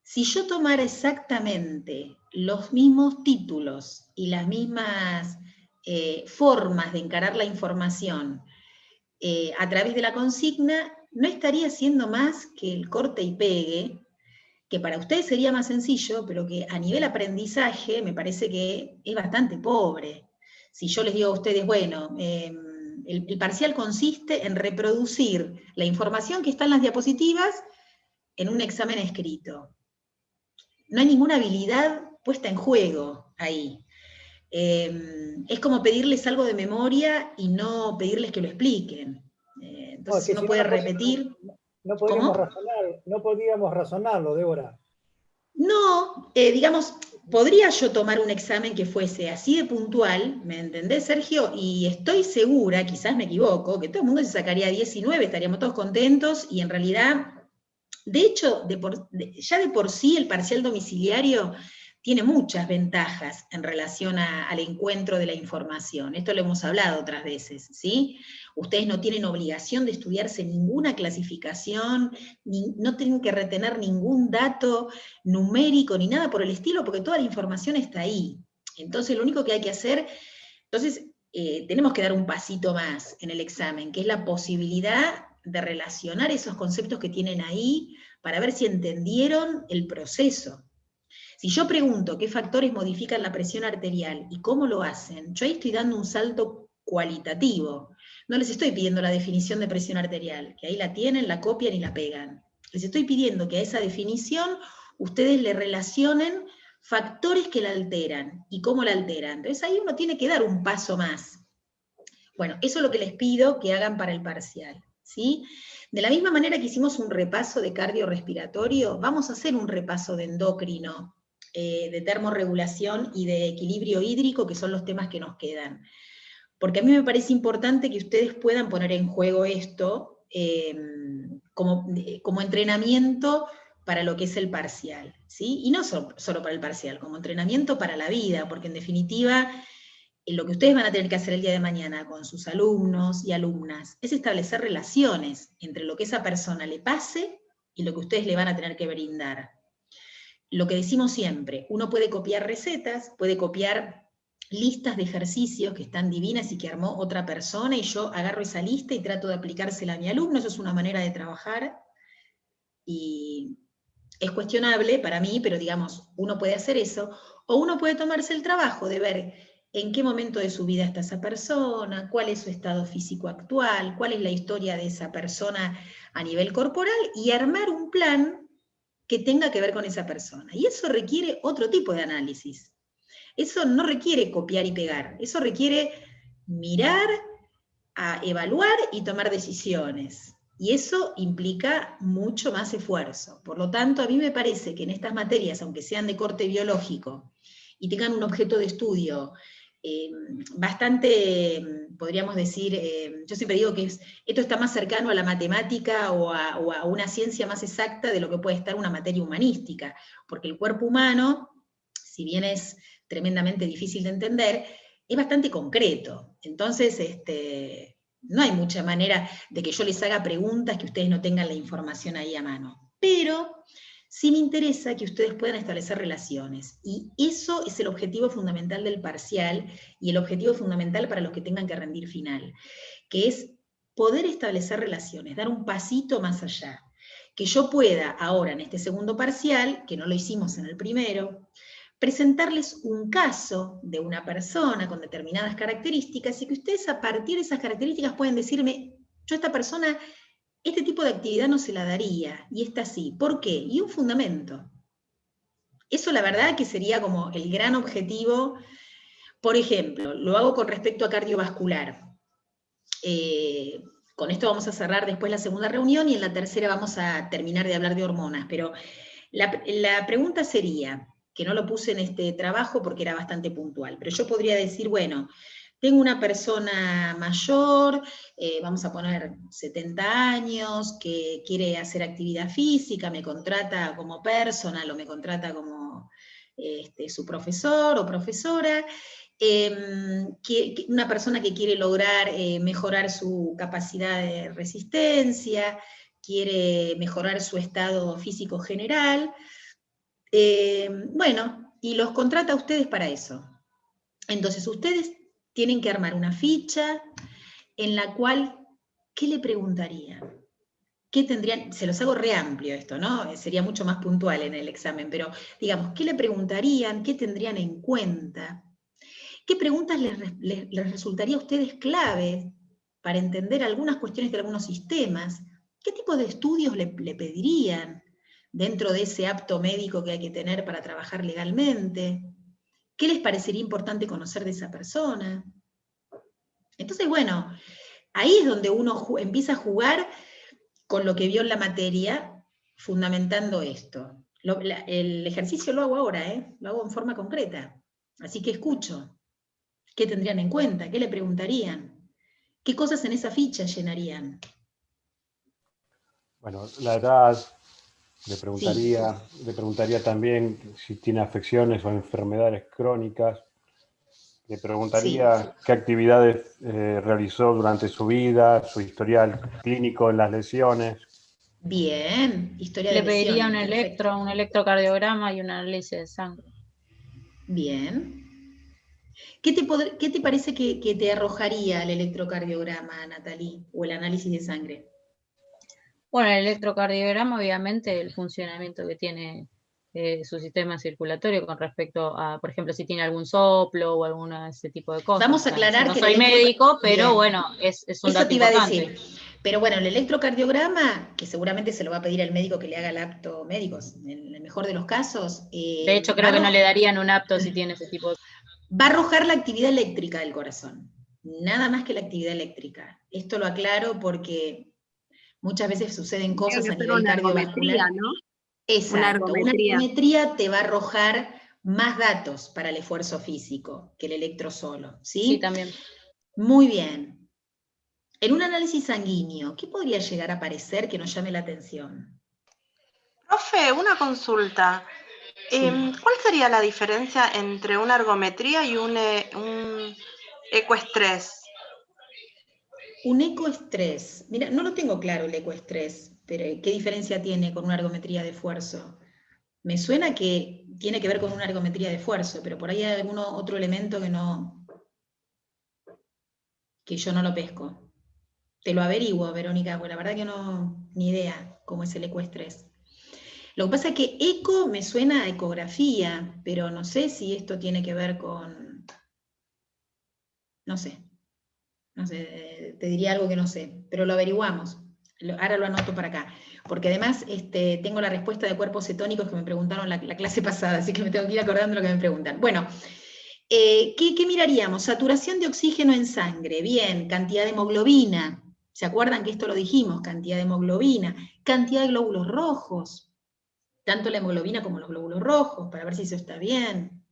si yo tomara exactamente los mismos títulos y las mismas formas de encarar la información a través de la consigna, no estaría haciendo más que el corte y pegue, que para ustedes sería más sencillo, pero que a nivel aprendizaje me parece que es bastante pobre. Si yo les digo a ustedes, bueno, el parcial consiste en reproducir la información que está en las diapositivas en un examen escrito. No hay ninguna habilidad puesta en juego ahí. Es como pedirles algo de memoria y no pedirles que lo expliquen. Entonces, que uno si puede no repetir. no podríamos ¿Cómo? no podríamos razonarlo, Débora. No, digamos, podría yo tomar un examen que fuese así de puntual, ¿me entendés, Sergio? Y estoy segura, quizás me equivoco, que todo el mundo se sacaría 19, estaríamos todos contentos, y en realidad, de hecho, ya de por sí el parcial domiciliario tiene muchas ventajas en relación al encuentro de la información. Esto lo hemos hablado otras veces, ¿sí? Ustedes no tienen obligación de estudiarse ninguna clasificación, no tienen que retener ningún dato numérico ni nada por el estilo, porque toda la información está ahí. Entonces, lo único que hay que hacer, tenemos que dar un pasito más en el examen, que es la posibilidad de relacionar esos conceptos que tienen ahí para ver si entendieron el proceso. Si yo pregunto qué factores modifican la presión arterial y cómo lo hacen, yo ahí estoy dando un salto cualitativo. No les estoy pidiendo la definición de presión arterial, que ahí la tienen, la copian y la pegan. Les estoy pidiendo que a esa definición ustedes le relacionen factores que la alteran y cómo la alteran. Entonces ahí uno tiene que dar un paso más. Bueno, eso es lo que les pido que hagan para el parcial, ¿sí? De la misma manera que hicimos un repaso de cardiorrespiratorio, vamos a hacer un repaso de endocrino, de termorregulación y de equilibrio hídrico, que son los temas que nos quedan. Porque a mí me parece importante que ustedes puedan poner en juego esto como entrenamiento para lo que es el parcial, ¿sí? Y no solo para el parcial, como entrenamiento para la vida, porque en definitiva lo que ustedes van a tener que hacer el día de mañana con sus alumnos y alumnas es establecer relaciones entre lo que esa persona le pase y lo que ustedes le van a tener que brindar. Lo que decimos siempre, uno puede copiar recetas, puede copiar listas de ejercicios que están divinas y que armó otra persona, y yo agarro esa lista y trato de aplicársela a mi alumno. Eso es una manera de trabajar, y es cuestionable para mí, pero digamos, uno puede hacer eso, o uno puede tomarse el trabajo de ver en qué momento de su vida está esa persona, cuál es su estado físico actual, cuál es la historia de esa persona a nivel corporal, y armar un plan que tenga que ver con esa persona. Y eso requiere otro tipo de análisis. Eso no requiere copiar y pegar, eso requiere mirar, a evaluar y tomar decisiones. Y eso implica mucho más esfuerzo. Por lo tanto, a mí me parece que en estas materias, aunque sean de corte biológico, y tengan un objeto de estudio bastante, podríamos decir, yo siempre digo que esto está más cercano a la matemática o a una ciencia más exacta de lo que puede estar una materia humanística, porque el cuerpo humano, si bien es tremendamente difícil de entender, es bastante concreto. Entonces, no hay mucha manera de que yo les haga preguntas que ustedes no tengan la información ahí a mano. Pero sí me interesa que ustedes puedan establecer relaciones, y eso es el objetivo fundamental del parcial, y el objetivo fundamental para los que tengan que rendir final, que es poder establecer relaciones, dar un pasito más allá. Que yo pueda ahora en este segundo parcial, que no lo hicimos en el primero, presentarles un caso de una persona con determinadas características, y que ustedes a partir de esas características pueden decirme, yo a esta persona este tipo de actividad no se la daría, y esta sí. ¿Por qué? Y un fundamento. Eso la verdad que sería como el gran objetivo. Por ejemplo, lo hago con respecto a cardiovascular. Con esto vamos a cerrar después la segunda reunión, y en la tercera vamos a terminar de hablar de hormonas. Pero la pregunta sería, que no lo puse en este trabajo porque era bastante puntual, pero yo podría decir, bueno, tengo una persona mayor, vamos a poner 70 años, que quiere hacer actividad física, me contrata como personal o me contrata como su profesor o profesora, una persona que quiere lograr mejorar su capacidad de resistencia, quiere mejorar su estado físico general, bueno, y los contrata a ustedes para eso. Entonces ustedes tienen que armar una ficha en la cual, ¿qué le preguntarían? ¿Qué tendrían? Se los hago re amplio esto, ¿no? Sería mucho más puntual en el examen, pero digamos, ¿qué le preguntarían? ¿Qué tendrían en cuenta? ¿Qué preguntas les resultaría a ustedes clave para entender algunas cuestiones de algunos sistemas? ¿Qué tipo de estudios le pedirían dentro de ese apto médico que hay que tener para trabajar legalmente? ¿Qué les parecería importante conocer de esa persona? Entonces, bueno, Ahí es donde uno empieza a jugar con lo que vio en la materia, fundamentando esto. El ejercicio lo hago ahora, lo hago en forma concreta. Así que escucho. ¿Qué tendrían en cuenta? ¿Qué le preguntarían? ¿Qué cosas en esa ficha llenarían? Bueno, la edad, le preguntaría también si tiene afecciones o enfermedades crónicas. Le preguntaría qué actividades realizó durante su vida, su historial clínico en las lesiones. Bien, historia de Le pediría lesiones. un electrocardiograma y un análisis de sangre. Bien. ¿Qué te parece que te arrojaría el electrocardiograma, Natalie, o el análisis de sangre? Bueno, el electrocardiograma, obviamente, el funcionamiento que tiene su sistema circulatorio con respecto a, por ejemplo, si tiene algún soplo o alguna de ese tipo de cosas. Vamos a aclarar no que soy médico, pero bien. bueno, es un Eso dato te iba importante. a decir. Pero bueno, el electrocardiograma, que seguramente se lo va a pedir el médico que le haga el apto médico, en el mejor de los casos. De hecho, creo que no le darían un apto si tiene ese tipo de... Va a arrojar la actividad eléctrica del corazón. Nada más que la actividad eléctrica. Esto lo aclaro porque muchas veces suceden cosas a nivel cardiovascular. ¿No? Exacto, Una una ergometría. ergometría te va a arrojar más datos para el esfuerzo físico que el electro solo, ¿sí? Sí, también. Muy bien. En un análisis sanguíneo, ¿qué podría llegar a aparecer que nos llame la atención? Profe, una consulta. ¿Cuál sería la diferencia entre una ergometría y un ecoestrés? Un ecoestrés. Mira, no lo tengo claro el ecoestrés, pero ¿qué diferencia tiene con una ergometría de esfuerzo? Me suena que tiene que ver con una ergometría de esfuerzo, pero por ahí hay algún otro elemento que yo no lo pesco. Te lo averiguo, Verónica, porque la verdad que no, ni idea cómo es el ecoestrés. Lo que pasa es que eco me suena a ecografía, pero no sé si esto tiene que ver con... No sé, te diría algo que no sé, pero lo averiguamos. Ahora lo anoto para acá, porque además tengo la respuesta de cuerpos cetónicos que me preguntaron la clase pasada, así que me tengo que ir acordando lo que me preguntan. Bueno, ¿qué miraríamos? Saturación de oxígeno en sangre, bien, cantidad de hemoglobina, ¿se acuerdan que esto lo dijimos? Cantidad de hemoglobina, cantidad de glóbulos rojos, tanto la hemoglobina como los glóbulos rojos, para ver si eso está bien.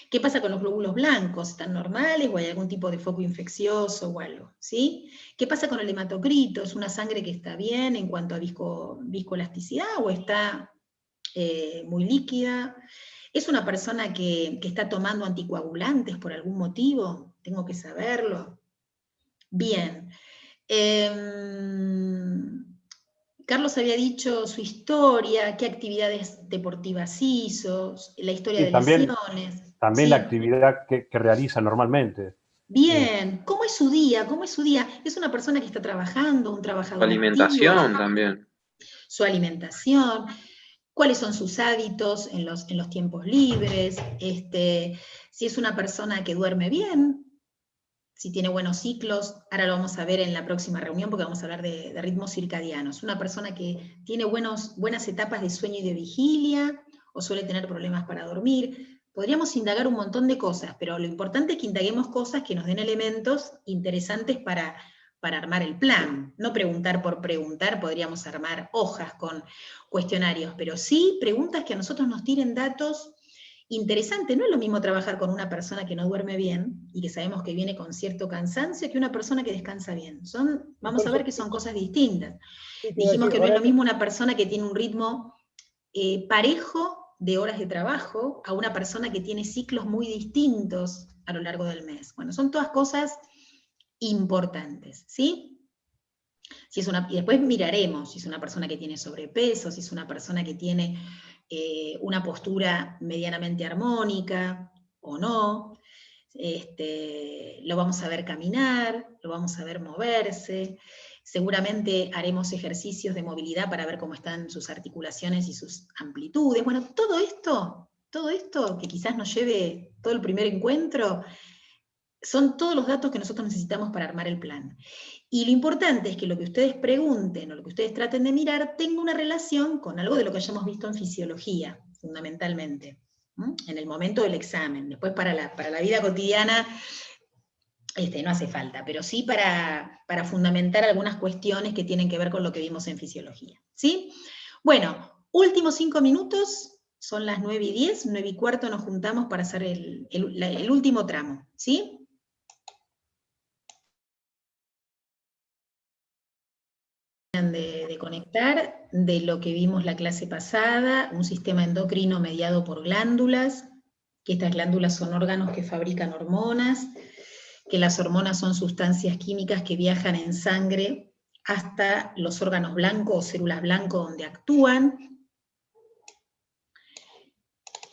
¿Qué pasa con los glóbulos blancos? ¿Están normales o hay algún tipo de foco infeccioso o algo? ¿Sí? ¿Qué pasa con el hematocrito? ¿Es una sangre que está bien en cuanto a viscoelasticidad o está muy líquida? ¿Es una persona que está tomando anticoagulantes por algún motivo? Tengo que saberlo. Bien. Carlos había dicho su historia, qué actividades deportivas hizo, la historia de lesiones. También ¿sí? la actividad que realiza normalmente. Bien, ¿cómo es su día? ¿Cómo es su día? ¿Es una persona que está trabajando, un trabajador Alimentación activo? también. Su alimentación, cuáles son sus hábitos en los tiempos libres, si es una persona que duerme bien, si tiene buenos ciclos, ahora lo vamos a ver en la próxima reunión porque vamos a hablar de ritmos circadianos, una persona que tiene buenas etapas de sueño y de vigilia, o suele tener problemas para dormir. Podríamos indagar un montón de cosas, pero lo importante es que indaguemos cosas que nos den elementos interesantes para armar el plan. No preguntar por preguntar, podríamos armar hojas con cuestionarios, pero sí preguntas que a nosotros nos tiren datos interesantes. No es lo mismo trabajar con una persona que no duerme bien y que sabemos que viene con cierto cansancio que una persona que descansa bien. Vamos a ver que son cosas distintas. Dijimos que no es lo mismo una persona que tiene un ritmo parejo de horas de trabajo a una persona que tiene ciclos muy distintos a lo largo del mes. Bueno, son todas cosas importantes, ¿sí? Y después miraremos si es una persona que tiene sobrepeso, si es una persona que tiene una postura medianamente armónica o no. Lo vamos a ver caminar, lo vamos a ver moverse. Seguramente haremos ejercicios de movilidad para ver cómo están sus articulaciones y sus amplitudes. Bueno, todo esto que quizás nos lleve todo el primer encuentro, son todos los datos que nosotros necesitamos para armar el plan. Y lo importante es que lo que ustedes pregunten o lo que ustedes traten de mirar tenga una relación con algo de lo que hayamos visto en fisiología, fundamentalmente, en el momento del examen. Después para la vida cotidiana no hace falta, pero sí para fundamentar algunas cuestiones que tienen que ver con lo que vimos en fisiología, ¿sí? Bueno, últimos 5 minutos, son las 9:10, 9:15 nos juntamos para hacer el último tramo, ¿sí? De conectar, de lo que vimos la clase pasada, un sistema endocrino mediado por glándulas, que estas glándulas son órganos que fabrican hormonas, que las hormonas son sustancias químicas que viajan en sangre hasta los órganos blancos o células blancas donde actúan,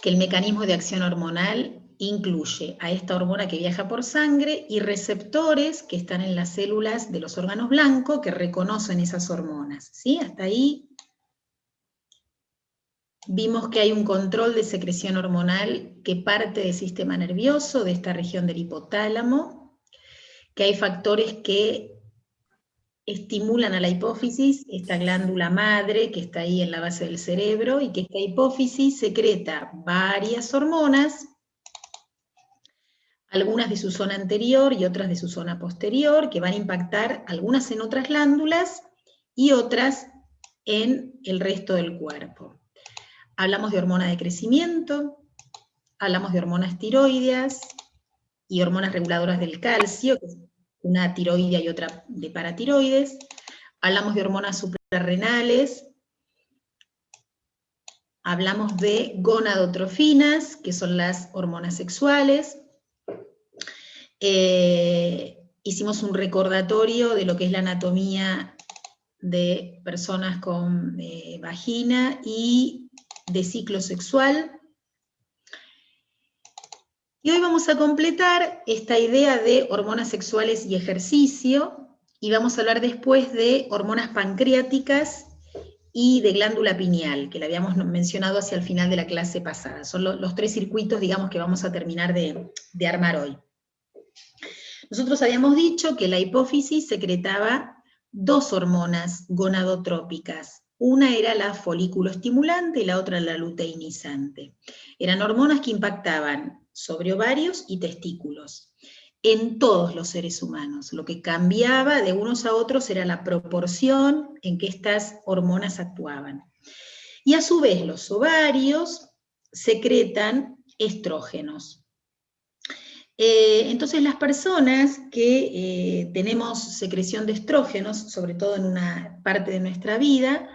que el mecanismo de acción hormonal incluye a esta hormona que viaja por sangre y receptores que están en las células de los órganos blancos que reconocen esas hormonas, ¿sí? Hasta ahí vimos que hay un control de secreción hormonal que parte del sistema nervioso, de esta región del hipotálamo, que hay factores que estimulan a la hipófisis, esta glándula madre que está ahí en la base del cerebro, y que esta hipófisis secreta varias hormonas, algunas de su zona anterior y otras de su zona posterior, que van a impactar algunas en otras glándulas y otras en el resto del cuerpo. Hablamos de hormona de crecimiento, hablamos de hormonas tiroideas y hormonas reguladoras del calcio, una tiroidea y otra de paratiroides. Hablamos de hormonas suprarrenales, hablamos de gonadotrofinas, que son las hormonas sexuales. Hicimos un recordatorio de lo que es la anatomía de personas con vagina y de ciclo sexual. Y hoy vamos a completar esta idea de hormonas sexuales y ejercicio, y vamos a hablar después de hormonas pancreáticas y de glándula pineal, que la habíamos mencionado hacia el final de la clase pasada. Son los 3 circuitos, digamos, que vamos a terminar de armar hoy. Nosotros habíamos dicho que la hipófisis secretaba 2 hormonas gonadotrópicas. Una era la folículo estimulante y la otra la luteinizante. Eran hormonas que impactaban sobre ovarios y testículos, en todos los seres humanos. Lo que cambiaba de unos a otros era la proporción en que estas hormonas actuaban. Y a su vez los ovarios secretan estrógenos. Entonces las personas que tenemos secreción de estrógenos, sobre todo en una parte de nuestra vida,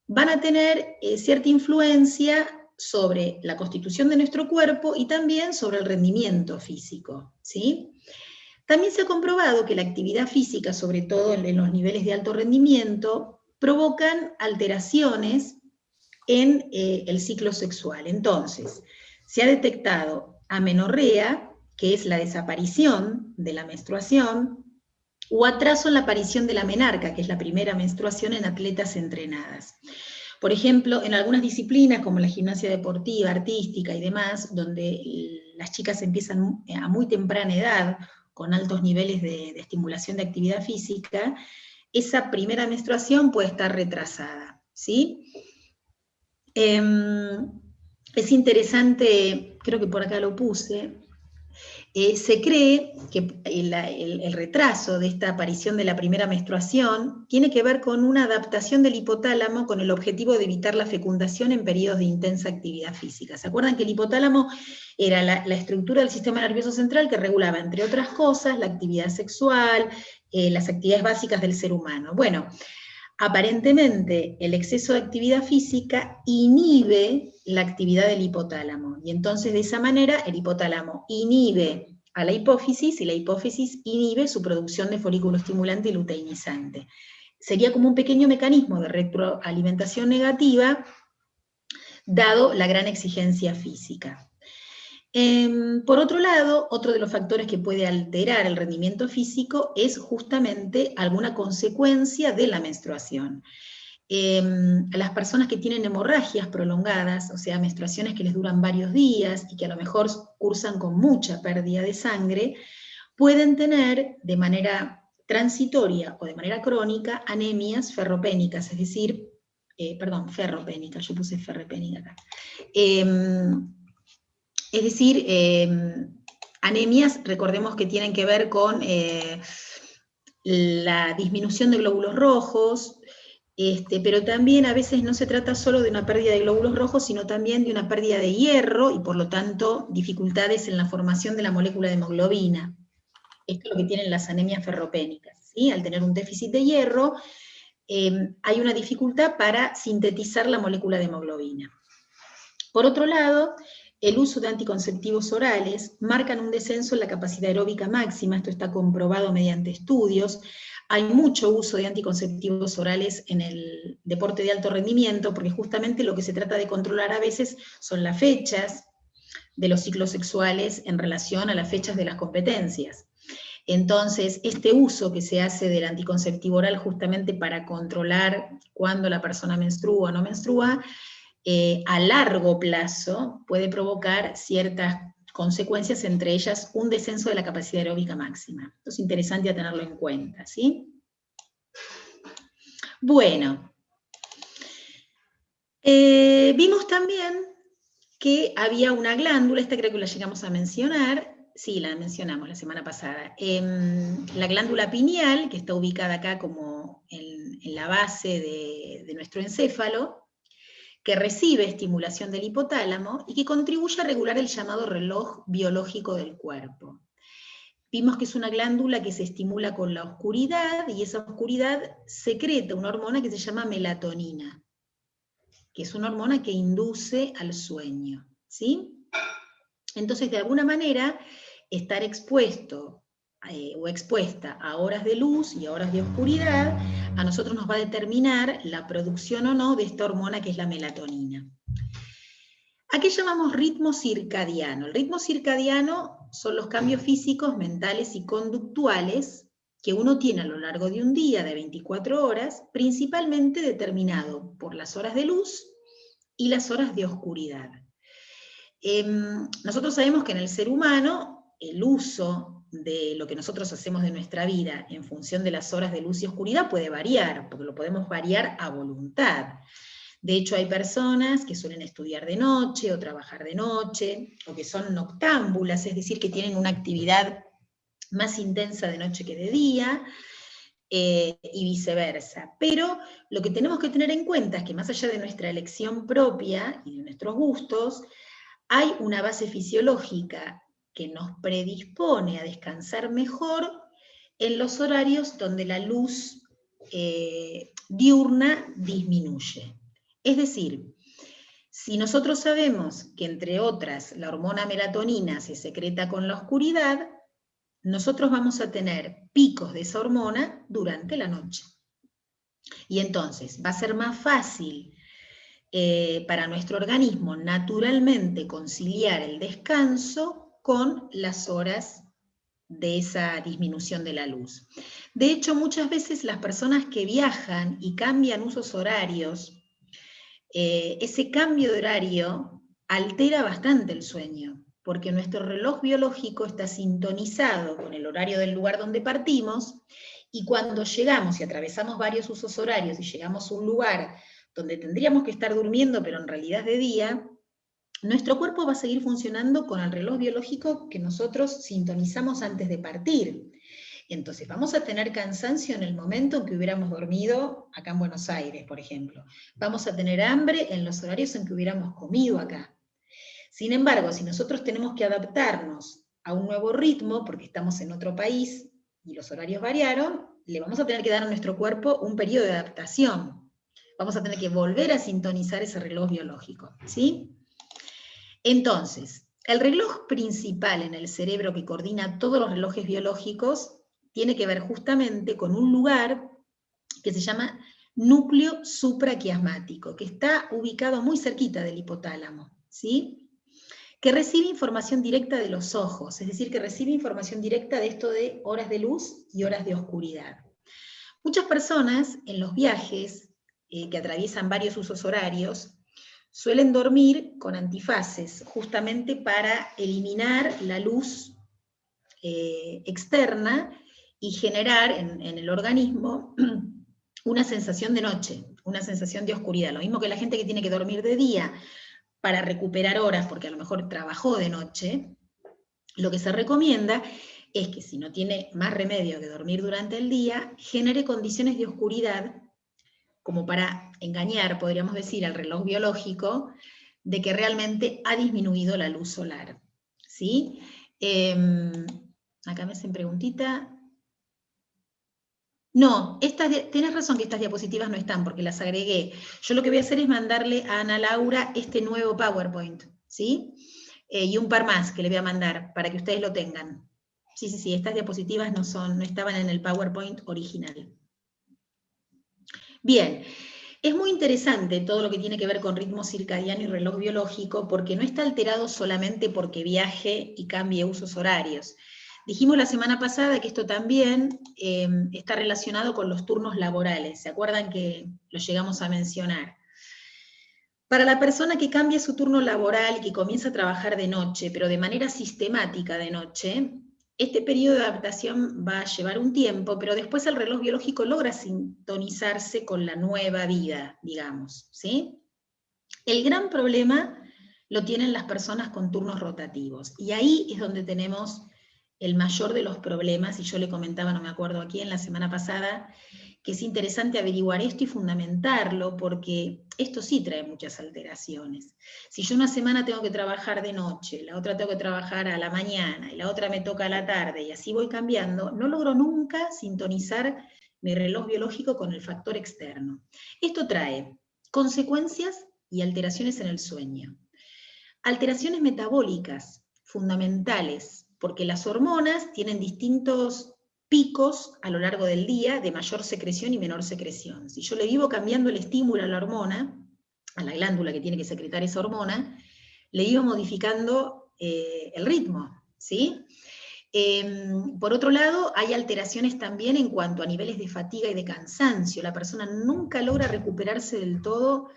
van a tener cierta influencia sobre la constitución de nuestro cuerpo y también sobre el rendimiento físico, ¿sí? También se ha comprobado que la actividad física, sobre todo en los niveles de alto rendimiento, provocan alteraciones en el ciclo sexual. Entonces, se ha detectado amenorrea, que es la desaparición de la menstruación, o atraso en la aparición de la menarca, que es la primera menstruación en atletas entrenadas. Por ejemplo, en algunas disciplinas como la gimnasia deportiva, artística y demás, donde las chicas empiezan a muy temprana edad, con altos niveles de estimulación de actividad física, esa primera menstruación puede estar retrasada, ¿sí? Es interesante, creo que por acá lo puse, se cree que el retraso de esta aparición de la primera menstruación tiene que ver con una adaptación del hipotálamo con el objetivo de evitar la fecundación en periodos de intensa actividad física. ¿Se acuerdan que el hipotálamo era la estructura del sistema nervioso central que regulaba, entre otras cosas, la actividad sexual, las actividades básicas del ser humano? Bueno, aparentemente el exceso de actividad física inhibe la actividad del hipotálamo, y entonces de esa manera el hipotálamo inhibe a la hipófisis, y la hipófisis inhibe su producción de folículo estimulante y luteinizante. Sería como un pequeño mecanismo de retroalimentación negativa, dado la gran exigencia física. Por otro lado, otro de los factores que puede alterar el rendimiento físico es justamente alguna consecuencia de la menstruación. Las personas que tienen hemorragias prolongadas, o sea, menstruaciones que les duran varios días y que a lo mejor cursan con mucha pérdida de sangre, pueden tener de manera transitoria o de manera crónica anemias ferropénicas, es decir, ferropénica, yo puse ferropénica acá. Es decir, Anemias, recordemos que tienen que ver con la disminución de glóbulos rojos, pero también a veces no se trata solo de una pérdida de glóbulos rojos, sino también de una pérdida de hierro y por lo tanto dificultades en la formación de la molécula de hemoglobina. Esto es lo que tienen las anemias ferropénicas, ¿sí? Al tener un déficit de hierro, hay una dificultad para sintetizar la molécula de hemoglobina. Por otro lado, el uso de anticonceptivos orales marcan un descenso en la capacidad aeróbica máxima, esto está comprobado mediante estudios. Hay mucho uso de anticonceptivos orales en el deporte de alto rendimiento, porque justamente lo que se trata de controlar a veces son las fechas de los ciclos sexuales en relación a las fechas de las competencias. Entonces, este uso que se hace del anticonceptivo oral justamente para controlar cuándo la persona menstrua o no menstrua, a largo plazo puede provocar ciertas consecuencias, entre ellas un descenso de la capacidad aeróbica máxima. Esto es interesante a tenerlo en cuenta, ¿sí? Bueno, vimos también que había una glándula, esta creo que la llegamos a mencionar, sí, la mencionamos la semana pasada, la glándula pineal, que está ubicada acá como en la base de nuestro encéfalo, que recibe estimulación del hipotálamo y que contribuye a regular el llamado reloj biológico del cuerpo. Vimos que es una glándula que se estimula con la oscuridad, y esa oscuridad secreta una hormona que se llama melatonina, que es una hormona que induce al sueño, ¿sí? Entonces, de alguna manera, estar expuesto o expuesta a horas de luz y a horas de oscuridad, a nosotros nos va a determinar la producción o no de esta hormona que es la melatonina. ¿A qué llamamos ritmo circadiano? El ritmo circadiano son los cambios físicos, mentales y conductuales que uno tiene a lo largo de un día de 24 horas, principalmente determinado por las horas de luz y las horas de oscuridad. Nosotros sabemos que en el ser humano el uso de lo que nosotros hacemos de nuestra vida en función de las horas de luz y oscuridad puede variar, porque lo podemos variar a voluntad. De hecho, hay personas que suelen estudiar de noche o trabajar de noche, o que son noctámbulas, es decir, que tienen una actividad más intensa de noche que de día, y viceversa. Pero lo que tenemos que tener en cuenta es que más allá de nuestra elección propia y de nuestros gustos, hay una base fisiológica que nos predispone a descansar mejor en los horarios donde la luz diurna disminuye. Es decir, si nosotros sabemos que, entre otras, la hormona melatonina se secreta con la oscuridad, nosotros vamos a tener picos de esa hormona durante la noche. Y entonces va a ser más fácil para nuestro organismo naturalmente conciliar el descanso con las horas de esa disminución de la luz. De hecho, muchas veces las personas que viajan y cambian usos horarios, ese cambio de horario altera bastante el sueño, porque nuestro reloj biológico está sintonizado con el horario del lugar donde partimos, y cuando llegamos y atravesamos varios usos horarios y llegamos a un lugar donde tendríamos que estar durmiendo, pero en realidad es de día, nuestro cuerpo va a seguir funcionando con el reloj biológico que nosotros sintonizamos antes de partir. Entonces vamos a tener cansancio en el momento en que hubiéramos dormido acá en Buenos Aires, por ejemplo. Vamos a tener hambre en los horarios en que hubiéramos comido acá. Sin embargo, si nosotros tenemos que adaptarnos a un nuevo ritmo, porque estamos en otro país y los horarios variaron, le vamos a tener que dar a nuestro cuerpo un periodo de adaptación. Vamos a tener que volver a sintonizar ese reloj biológico, ¿sí? Entonces, el reloj principal en el cerebro que coordina todos los relojes biológicos tiene que ver justamente con un lugar que se llama núcleo supraquiasmático, que está ubicado muy cerquita del hipotálamo, ¿sí? Que recibe información directa de los ojos, es decir, que recibe información directa de esto de horas de luz y horas de oscuridad. Muchas personas en los viajes que atraviesan varios usos horarios suelen dormir con antifaces, justamente para eliminar la luz externa y generar en el organismo una sensación de noche, una sensación de oscuridad. Lo mismo que la gente que tiene que dormir de día para recuperar horas, porque a lo mejor trabajó de noche, Lo que se recomienda es que si no tiene más remedio que dormir durante el día, genere condiciones de oscuridad como para engañar, podríamos decir, al reloj biológico de que realmente ha disminuido la luz solar. ¿Sí? Acá me hacen preguntita. No, tenés razón que estas diapositivas no están porque las agregué. Yo lo que voy a hacer es mandarle a Ana Laura este nuevo PowerPoint, ¿sí? Y un par más que le voy a mandar para que ustedes lo tengan. Sí, estas diapositivas no estaban en el PowerPoint original. Bien, es muy interesante todo lo que tiene que ver con ritmo circadiano y reloj biológico porque no está alterado solamente porque viaje y cambie usos horarios. Dijimos la semana pasada que esto también está relacionado con los turnos laborales. ¿Se acuerdan que lo llegamos a mencionar? Para la persona que cambia su turno laboral y que comienza a trabajar de noche, pero de manera sistemática de noche, este periodo de adaptación va a llevar un tiempo, pero después el reloj biológico logra sintonizarse con la nueva vida, digamos, ¿sí? El gran problema lo tienen las personas con turnos rotativos, y ahí es donde tenemos el mayor de los problemas, y yo le comentaba, no me acuerdo a quién, la semana pasada, que es interesante averiguar esto y fundamentarlo, porque esto sí trae muchas alteraciones. Si yo una semana tengo que trabajar de noche, la otra tengo que trabajar a la mañana, y la otra me toca a la tarde, y así voy cambiando, no logro nunca sintonizar mi reloj biológico con el factor externo. Esto trae consecuencias y alteraciones en el sueño. Alteraciones metabólicas fundamentales, porque las hormonas tienen distintos picos a lo largo del día de mayor secreción y menor secreción. Si yo le vivo cambiando el estímulo a la hormona, a la glándula que tiene que secretar esa hormona, le vivo modificando el ritmo, ¿sí? Por otro lado, hay alteraciones también en cuanto a niveles de fatiga y de cansancio. La persona nunca logra recuperarse del todo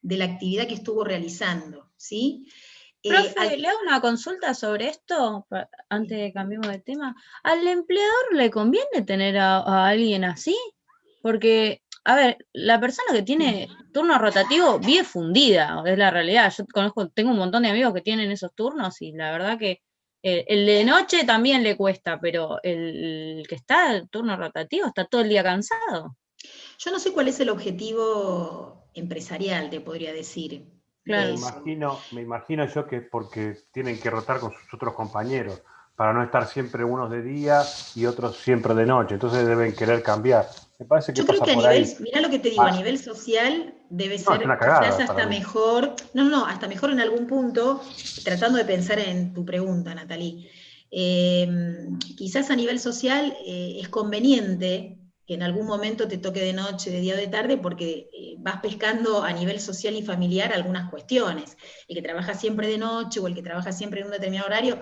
de la actividad que estuvo realizando, ¿sí? Profe, le hago una consulta sobre esto, antes de cambiemos de tema. ¿Al empleador le conviene tener a alguien así? Porque, a ver, la persona que tiene turno rotativo vive fundida, es la realidad. Yo tengo un montón de amigos que tienen esos turnos y la verdad que el de noche también le cuesta, pero el que está en turno rotativo está todo el día cansado. Yo no sé cuál es el objetivo empresarial, te podría decir. Claro. Me imagino yo que porque tienen que rotar con sus otros compañeros, para no estar siempre unos de día y otros siempre de noche, entonces deben querer cambiar. Me parece que yo creo que a nivel, mirá lo que te digo, a más. nivel social debe ser Cagada, quizás hasta mejor, hasta mejor en algún punto, tratando de pensar en tu pregunta, Natalie, quizás a nivel social es conveniente que en algún momento te toque de noche, de día o de tarde, porque vas pescando a nivel social y familiar algunas cuestiones. El que trabaja siempre de noche o el que trabaja siempre en un determinado horario,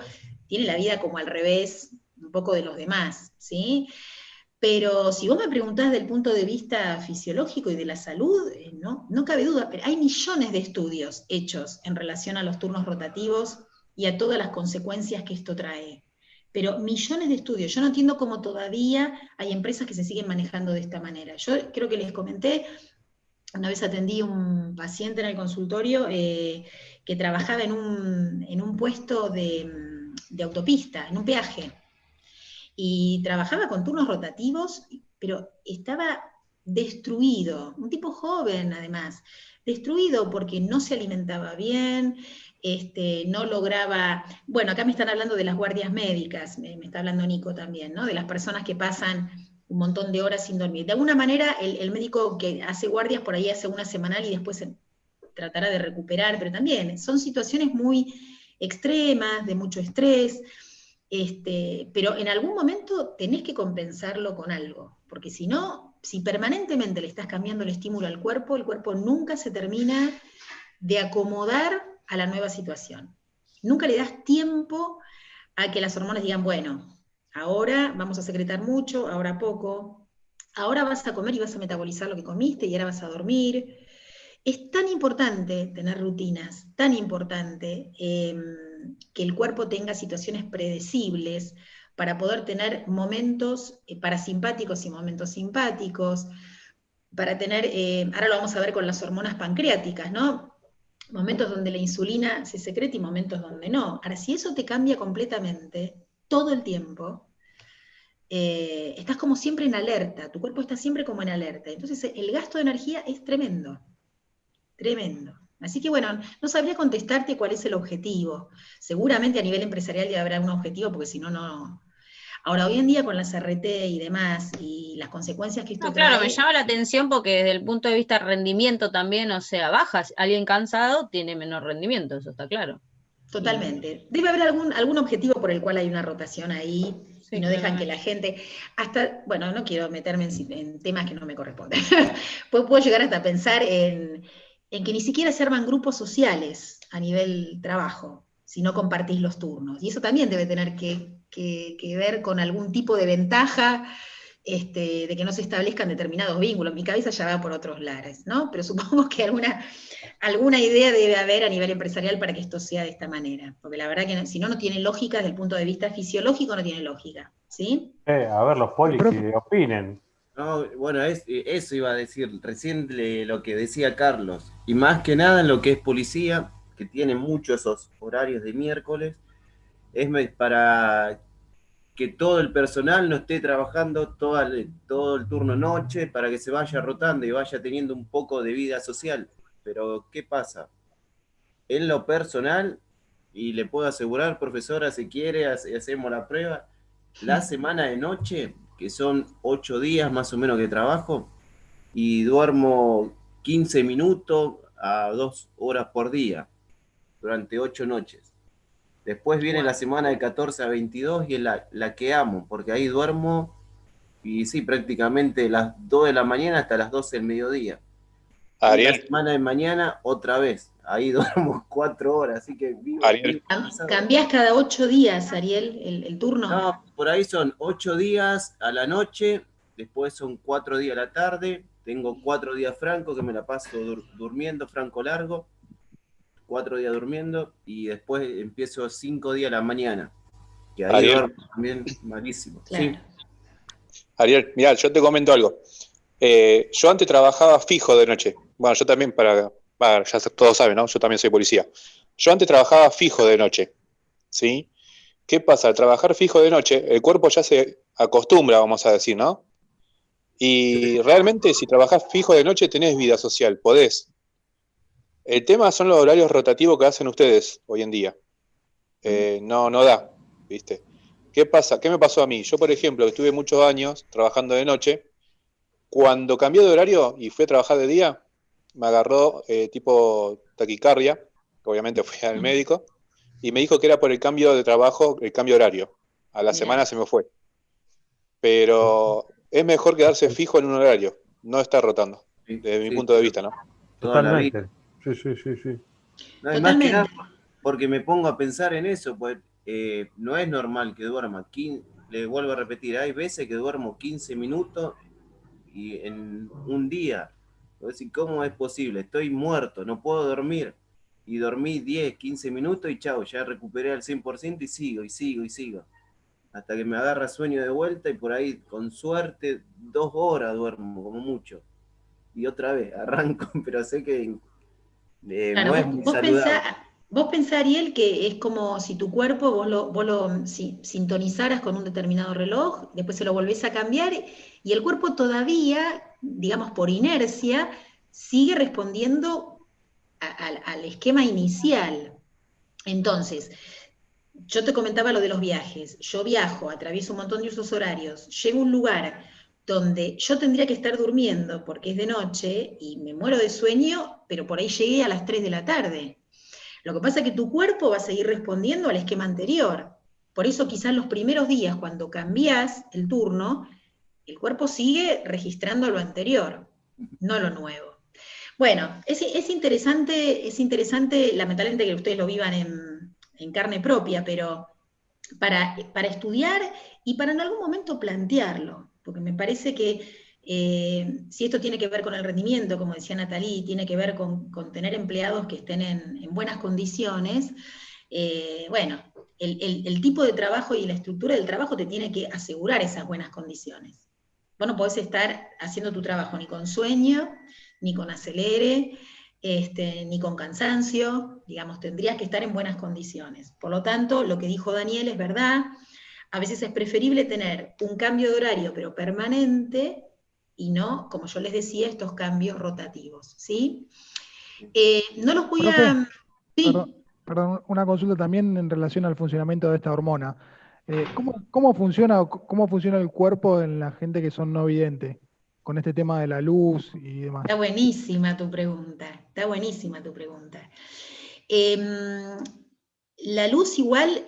tiene la vida como al revés un poco de los demás, ¿sí? Pero si vos me preguntás del punto de vista fisiológico y de la salud, no cabe duda, pero hay millones de estudios hechos en relación a los turnos rotativos y a todas las consecuencias que esto trae. Pero millones de estudios. Yo no entiendo cómo todavía hay empresas que se siguen manejando de esta manera. Yo creo que les comenté, una vez atendí a un paciente en el consultorio que trabajaba en un puesto de autopista, en un peaje, y trabajaba con turnos rotativos, pero estaba destruido, un tipo joven además, destruido porque no se alimentaba bien, no lograba, bueno, acá me están hablando de las guardias médicas, me está hablando Nico también, ¿no? De las personas que pasan un montón de horas sin dormir. De alguna manera, el médico que hace guardias por ahí hace una semanal y después tratará de recuperar, pero también son situaciones muy extremas, de mucho estrés, pero en algún momento tenés que compensarlo con algo, porque si no, si permanentemente le estás cambiando el estímulo al cuerpo, el cuerpo nunca se termina de acomodar a la nueva situación. Nunca le das tiempo a que las hormonas digan, bueno, ahora vamos a secretar mucho, ahora poco, ahora vas a comer y vas a metabolizar lo que comiste y ahora vas a dormir. Es tan importante tener rutinas, tan importante que el cuerpo tenga situaciones predecibles para poder tener momentos parasimpáticos y momentos simpáticos, para tener, ahora lo vamos a ver con las hormonas pancreáticas, ¿no? momentos donde la insulina se secreta y momentos donde no. Ahora, si eso te cambia completamente, todo el tiempo, estás como siempre en alerta, tu cuerpo está siempre como en alerta. Entonces el gasto de energía es tremendo, tremendo. Así que bueno, no sabría contestarte cuál es el objetivo. Seguramente a nivel empresarial debe haber un objetivo, porque si no, no. Ahora, hoy en día con las RT y demás, y las consecuencias que esto No, claro, trae... me llama la atención porque desde el punto de vista de rendimiento también, o sea, bajas. Alguien cansado tiene menor rendimiento, eso está claro. Totalmente. Debe haber algún objetivo por el cual hay una rotación ahí, Sí, y no dejan que claramente. la gente, hasta, bueno, no quiero meterme en temas que no me corresponden, puedo llegar hasta pensar en que ni siquiera se arman grupos sociales a nivel trabajo, si no compartís los turnos. Y eso también debe tener que ver con algún tipo de ventaja, de que no se establezcan determinados vínculos. Mi cabeza ya va por otros lares, ¿no? Pero supongo que alguna idea debe haber a nivel empresarial para que esto sea de esta manera, porque la verdad que si no tiene lógica desde el punto de vista fisiológico, no tiene lógica, ¿sí? A ver los polis que opinen. No, bueno, eso iba a decir recién lo que decía Carlos, y más que nada en lo que es policía, que tiene mucho esos horarios de miércoles, es para que todo el personal no esté trabajando todo el turno noche, para que se vaya rotando y vaya teniendo un poco de vida social. Pero, ¿qué pasa? En lo personal, y le puedo asegurar, profesora, si quiere, hacemos la prueba, la semana de noche, que son 8 días más o menos que trabajo, y duermo 15 minutos a 2 horas por día, durante 8 noches. Después viene la semana de 14 a 22 y es la que amo, porque ahí duermo, y sí, prácticamente las 2 de la mañana hasta las 12 del mediodía. Ariel. Y la semana de mañana otra vez, ahí duermo 4 horas, así que vivo. ¿Cambiás cada 8 días, Ariel, el turno? No, por ahí son 8 días a la noche, después son 4 días a la tarde, tengo 4 días franco que me la paso durmiendo, franco largo, 4 días durmiendo, y después empiezo 5 días a la mañana, que ahí Ariel. duermo también malísimo. Claro. Sí. Ariel, mirá, yo te comento algo. Yo antes trabajaba fijo de noche. Bueno, yo también ya todos saben, ¿no? Yo también soy policía. Yo antes trabajaba fijo de noche, ¿sí? ¿Qué pasa? Al trabajar fijo de noche, el cuerpo ya se acostumbra, vamos a decir, ¿no? Y realmente si trabajás fijo de noche tenés vida social, podés. El tema son los horarios rotativos que hacen ustedes hoy en día. No da, ¿viste? ¿Qué pasa? ¿Qué me pasó a mí? Yo, por ejemplo, que estuve muchos años trabajando de noche, cuando cambié de horario y fui a trabajar de día, me agarró tipo taquicardia, que obviamente fui al médico, y me dijo que era por el cambio de trabajo, el cambio de horario. A la semana se me fue. Pero es mejor quedarse fijo en un horario, no estar rotando, desde mi punto de vista, ¿no? Totalmente. Sí. No, y más que nada porque me pongo a pensar en eso, pues no es normal que duerma, le vuelvo a repetir, hay veces que duermo 15 minutos y en un día, voy a decir, ¿cómo es posible? Estoy muerto, no puedo dormir, y dormí 10, 15 minutos y chao, ya recuperé al 100% y sigo, hasta que me agarra sueño de vuelta y por ahí, con suerte, 2 horas duermo, como mucho, y otra vez arranco, pero sé que Claro, no es muy saludable. Vos pensá, Ariel, que es como si tu cuerpo vos lo sintonizaras con un determinado reloj, después se lo volvés a cambiar y el cuerpo todavía, digamos por inercia, sigue respondiendo al esquema inicial. Entonces, yo te comentaba lo de los viajes. Yo viajo, atravieso un montón de usos horarios, llego a un lugar donde yo tendría que estar durmiendo porque es de noche y me muero de sueño, pero por ahí llegué a las 3 de la tarde. Lo que pasa es que tu cuerpo va a seguir respondiendo al esquema anterior. Por eso quizás los primeros días, cuando cambiás el turno, el cuerpo sigue registrando lo anterior, no lo nuevo. Bueno, es interesante, lamentablemente que ustedes lo vivan en carne propia, pero para estudiar y para en algún momento plantearlo, porque me parece que si esto tiene que ver con el rendimiento, como decía Natalie, tiene que ver con tener empleados que estén en buenas condiciones, bueno, el tipo de trabajo y la estructura del trabajo te tiene que asegurar esas buenas condiciones. Vos no podés estar haciendo tu trabajo ni con sueño, ni con acelere, ni con cansancio, digamos, tendrías que estar en buenas condiciones. Por lo tanto, lo que dijo Daniel es verdad, a veces es preferible tener un cambio de horario, pero permanente, y no, como yo les decía, estos cambios rotativos, ¿sí? No los voy Profe, a... Sí. Perdón, una consulta también en relación al funcionamiento de esta hormona. ¿Cómo funciona el cuerpo en la gente que son no videntes? Con este tema de la luz y demás. Está buenísima tu pregunta, está buenísima tu pregunta. La luz igual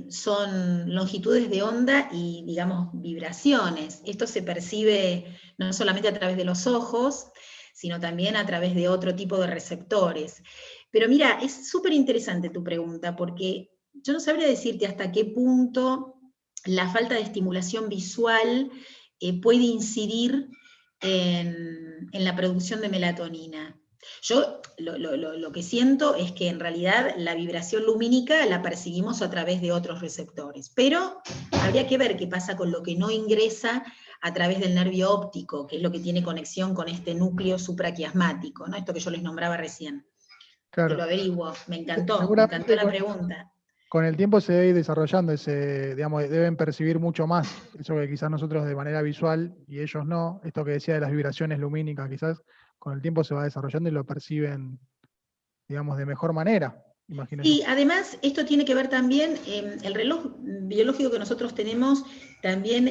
son longitudes de onda y, digamos, vibraciones. Esto se percibe no solamente a través de los ojos, sino también a través de otro tipo de receptores. Pero mira, es súper interesante tu pregunta, porque yo no sabría decirte hasta qué punto la falta de estimulación visual puede incidir en la producción de melatonina. Yo lo que siento es que en realidad la vibración lumínica la percibimos a través de otros receptores, pero habría que ver qué pasa con lo que no ingresa a través del nervio óptico, que es lo que tiene conexión con este núcleo supraquiasmático, ¿no? Esto que yo les nombraba recién. Claro. Te lo averiguo, me encantó Seguramente la pregunta. Con el tiempo se debe ir desarrollando digamos, deben percibir mucho más, eso que quizás nosotros de manera visual y ellos no, esto que decía de las vibraciones lumínicas, quizás con el tiempo se va desarrollando y lo perciben, digamos, de mejor manera, imagino. Y además esto tiene que ver también, el reloj biológico que nosotros tenemos también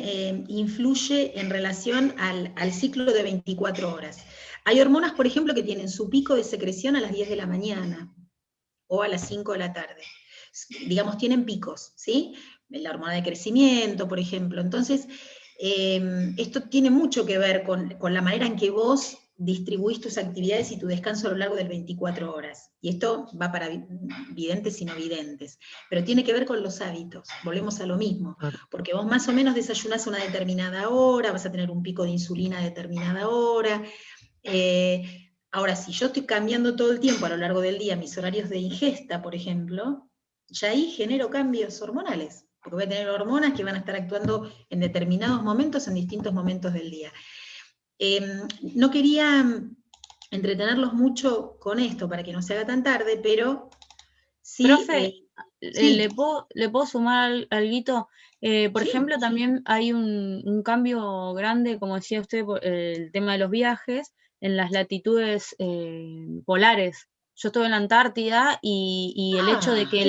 influye en relación al ciclo de 24 horas. Hay hormonas, por ejemplo, que tienen su pico de secreción a las 10 de la mañana o a las 5 de la tarde. Digamos, tienen picos, ¿sí? La hormona de crecimiento, por ejemplo. Entonces, esto tiene mucho que ver con la manera en que vos distribuís tus actividades y tu descanso a lo largo de 24 horas. Y esto va para videntes y no videntes. Pero tiene que ver con los hábitos. Volvemos a lo mismo. Porque vos más o menos desayunás a una determinada hora, vas a tener un pico de insulina a determinada hora. Ahora, si yo estoy cambiando todo el tiempo a lo largo del día mis horarios de ingesta, por ejemplo, ya ahí genero cambios hormonales, porque voy a tener hormonas que van a estar actuando en determinados momentos, en distintos momentos del día. No quería entretenerlos mucho con esto para que no se haga tan tarde, pero sí... Profe, sí. ¿le puedo sumar alguito? Por ejemplo, también hay un cambio grande, como decía usted, por el tema de los viajes, en las latitudes polares. Yo estuve en la Antártida y el hecho de que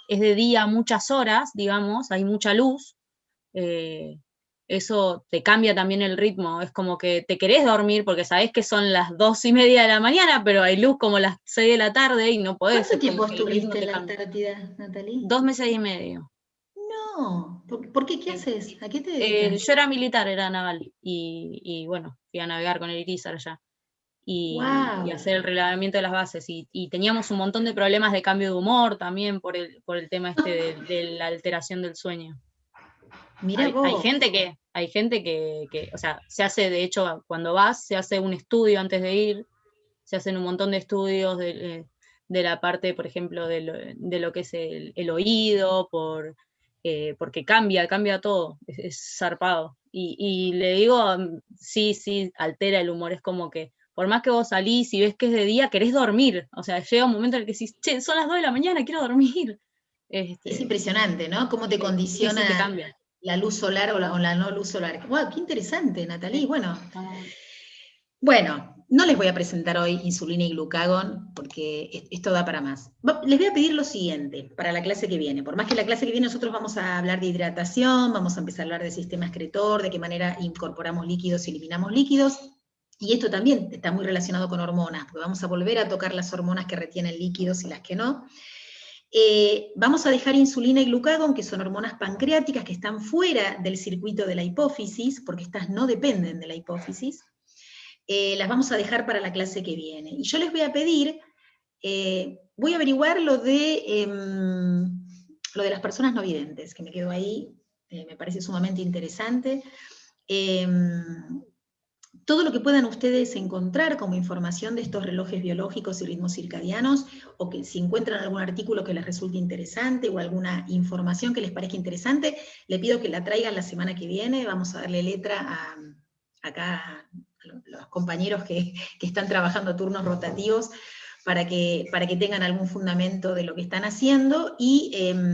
es de día muchas horas, digamos, hay mucha luz, eso te cambia también el ritmo. Es como que te querés dormir porque sabés que son las 2:30 de la mañana, pero hay luz como las 6 de la tarde y no podés. ¿Cuánto tiempo estuviste en la Antártida, Natalie? 2 meses y medio. No, ¿por qué? ¿Qué haces? ¿A qué te dedicas? Yo era militar, era naval, y bueno, fui a navegar con el Irizar allá. Y hacer el relevamiento de las bases, y teníamos un montón de problemas de cambio de humor también por el tema de la alteración del sueño. Mira vos. Hay gente que, o sea, se hace, de hecho, cuando vas, se hace un estudio antes de ir, se hacen un montón de estudios de la parte, por ejemplo, de lo que es el oído, porque cambia todo, es zarpado. Y le digo, sí, altera el humor, es como que por más que vos salís y ves que es de día, querés dormir. O sea, llega un momento en el que decís, che, son las 2 de la mañana, quiero dormir. Es impresionante, ¿no? Cómo te condiciona sí, te cambia. La luz solar o la no luz solar. ¡Wow! ¡Qué interesante, Natalie! Bueno, no les voy a presentar hoy insulina y glucagón, porque esto da para más. Les voy a pedir lo siguiente para la clase que viene. Por más que la clase que viene nosotros vamos a hablar de hidratación, vamos a empezar a hablar del sistema excretor, de qué manera incorporamos líquidos y eliminamos líquidos. Y esto también está muy relacionado con hormonas, porque vamos a volver a tocar las hormonas que retienen líquidos y las que no. Vamos a dejar insulina y glucagón, que son hormonas pancreáticas que están fuera del circuito de la hipófisis, porque estas no dependen de la hipófisis. Las vamos a dejar para la clase que viene. Y yo les voy a pedir, voy a averiguar lo de las personas no videntes, que me quedó ahí, me parece sumamente interesante. Todo lo que puedan ustedes encontrar como información de estos relojes biológicos y ritmos circadianos, o que si encuentran algún artículo que les resulte interesante o alguna información que les parezca interesante, le pido que la traigan la semana que viene. Vamos a darle letra acá los compañeros que están trabajando a turnos rotativos, para que tengan algún fundamento de lo que están haciendo, y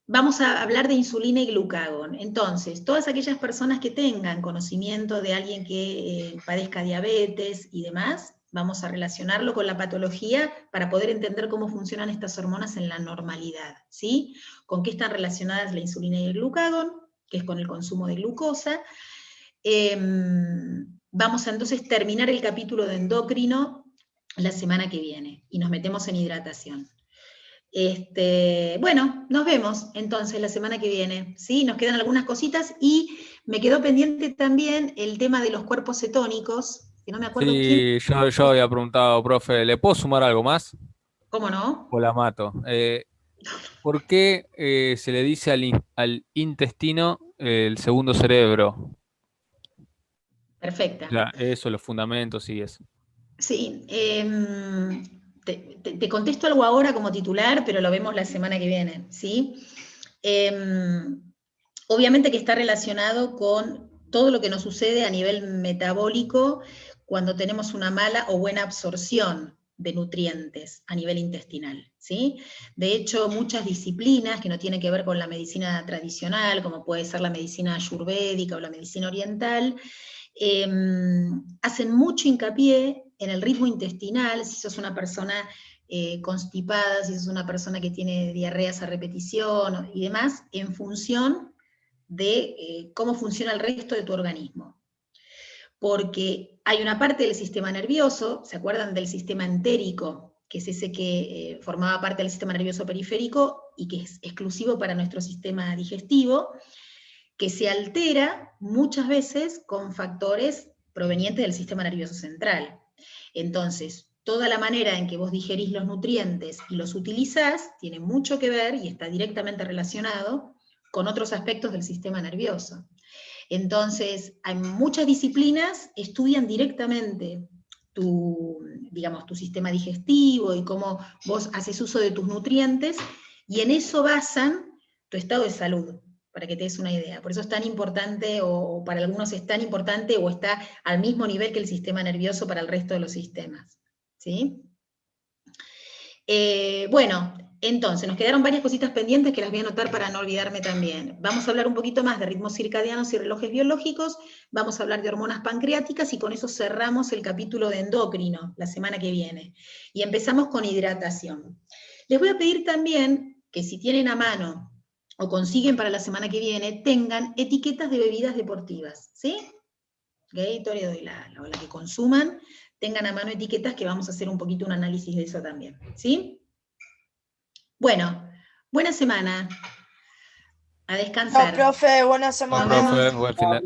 vamos a hablar de insulina y glucagón. Entonces, todas aquellas personas que tengan conocimiento de alguien que padezca diabetes y demás, vamos a relacionarlo con la patología para poder entender cómo funcionan estas hormonas en la normalidad, ¿sí? Con qué están relacionadas la insulina y el glucagón, que es con el consumo de glucosa. Vamos a entonces terminar el capítulo de endocrino la semana que viene, y nos metemos en hidratación. Bueno, nos vemos entonces la semana que viene, ¿sí? Nos quedan algunas cositas, y me quedó pendiente también el tema de los cuerpos cetónicos, que no me acuerdo quién. Sí, yo había preguntado, profe, ¿le puedo sumar algo más? ¿Cómo no? O la mato. ¿Por qué se le dice al intestino el segundo cerebro? Perfecta. Ya, eso, los fundamentos y eso. Sí, te contesto algo ahora como titular, pero lo vemos la semana que viene, ¿sí? Obviamente que está relacionado con todo lo que nos sucede a nivel metabólico cuando tenemos una mala o buena absorción de nutrientes a nivel intestinal, ¿sí? De hecho, muchas disciplinas que no tienen que ver con la medicina tradicional, como puede ser la medicina ayurvédica o la medicina oriental, hacen mucho hincapié en el ritmo intestinal. Si sos una persona constipada, si sos una persona que tiene diarreas a repetición y demás, en función de cómo funciona el resto de tu organismo. Porque hay una parte del sistema nervioso, ¿se acuerdan del sistema entérico? Que es ese que formaba parte del sistema nervioso periférico y que es exclusivo para nuestro sistema digestivo, que se altera muchas veces con factores provenientes del sistema nervioso central. Entonces, toda la manera en que vos digerís los nutrientes y los utilizás tiene mucho que ver y está directamente relacionado con otros aspectos del sistema nervioso. Entonces, hay muchas disciplinas que estudian directamente tu sistema digestivo y cómo vos haces uso de tus nutrientes, y en eso basan tu estado de salud, para que te des una idea. Por eso es tan importante, o para algunos es tan importante, o está al mismo nivel que el sistema nervioso para el resto de los sistemas, ¿sí? Bueno, entonces, nos quedaron varias cositas pendientes que las voy a anotar para no olvidarme también. Vamos a hablar un poquito más de ritmos circadianos y relojes biológicos, vamos a hablar de hormonas pancreáticas, y con eso cerramos el capítulo de endocrino la semana que viene. Y empezamos con hidratación. Les voy a pedir también que, si tienen a mano o consiguen para la semana que viene, tengan etiquetas de bebidas deportivas, ¿sí? Gatorade o la que consuman, tengan a mano etiquetas, que vamos a hacer un poquito un análisis de eso también, ¿sí? Bueno, buena semana. A descansar. No, profe, buena No, semana. profe, buen fin de-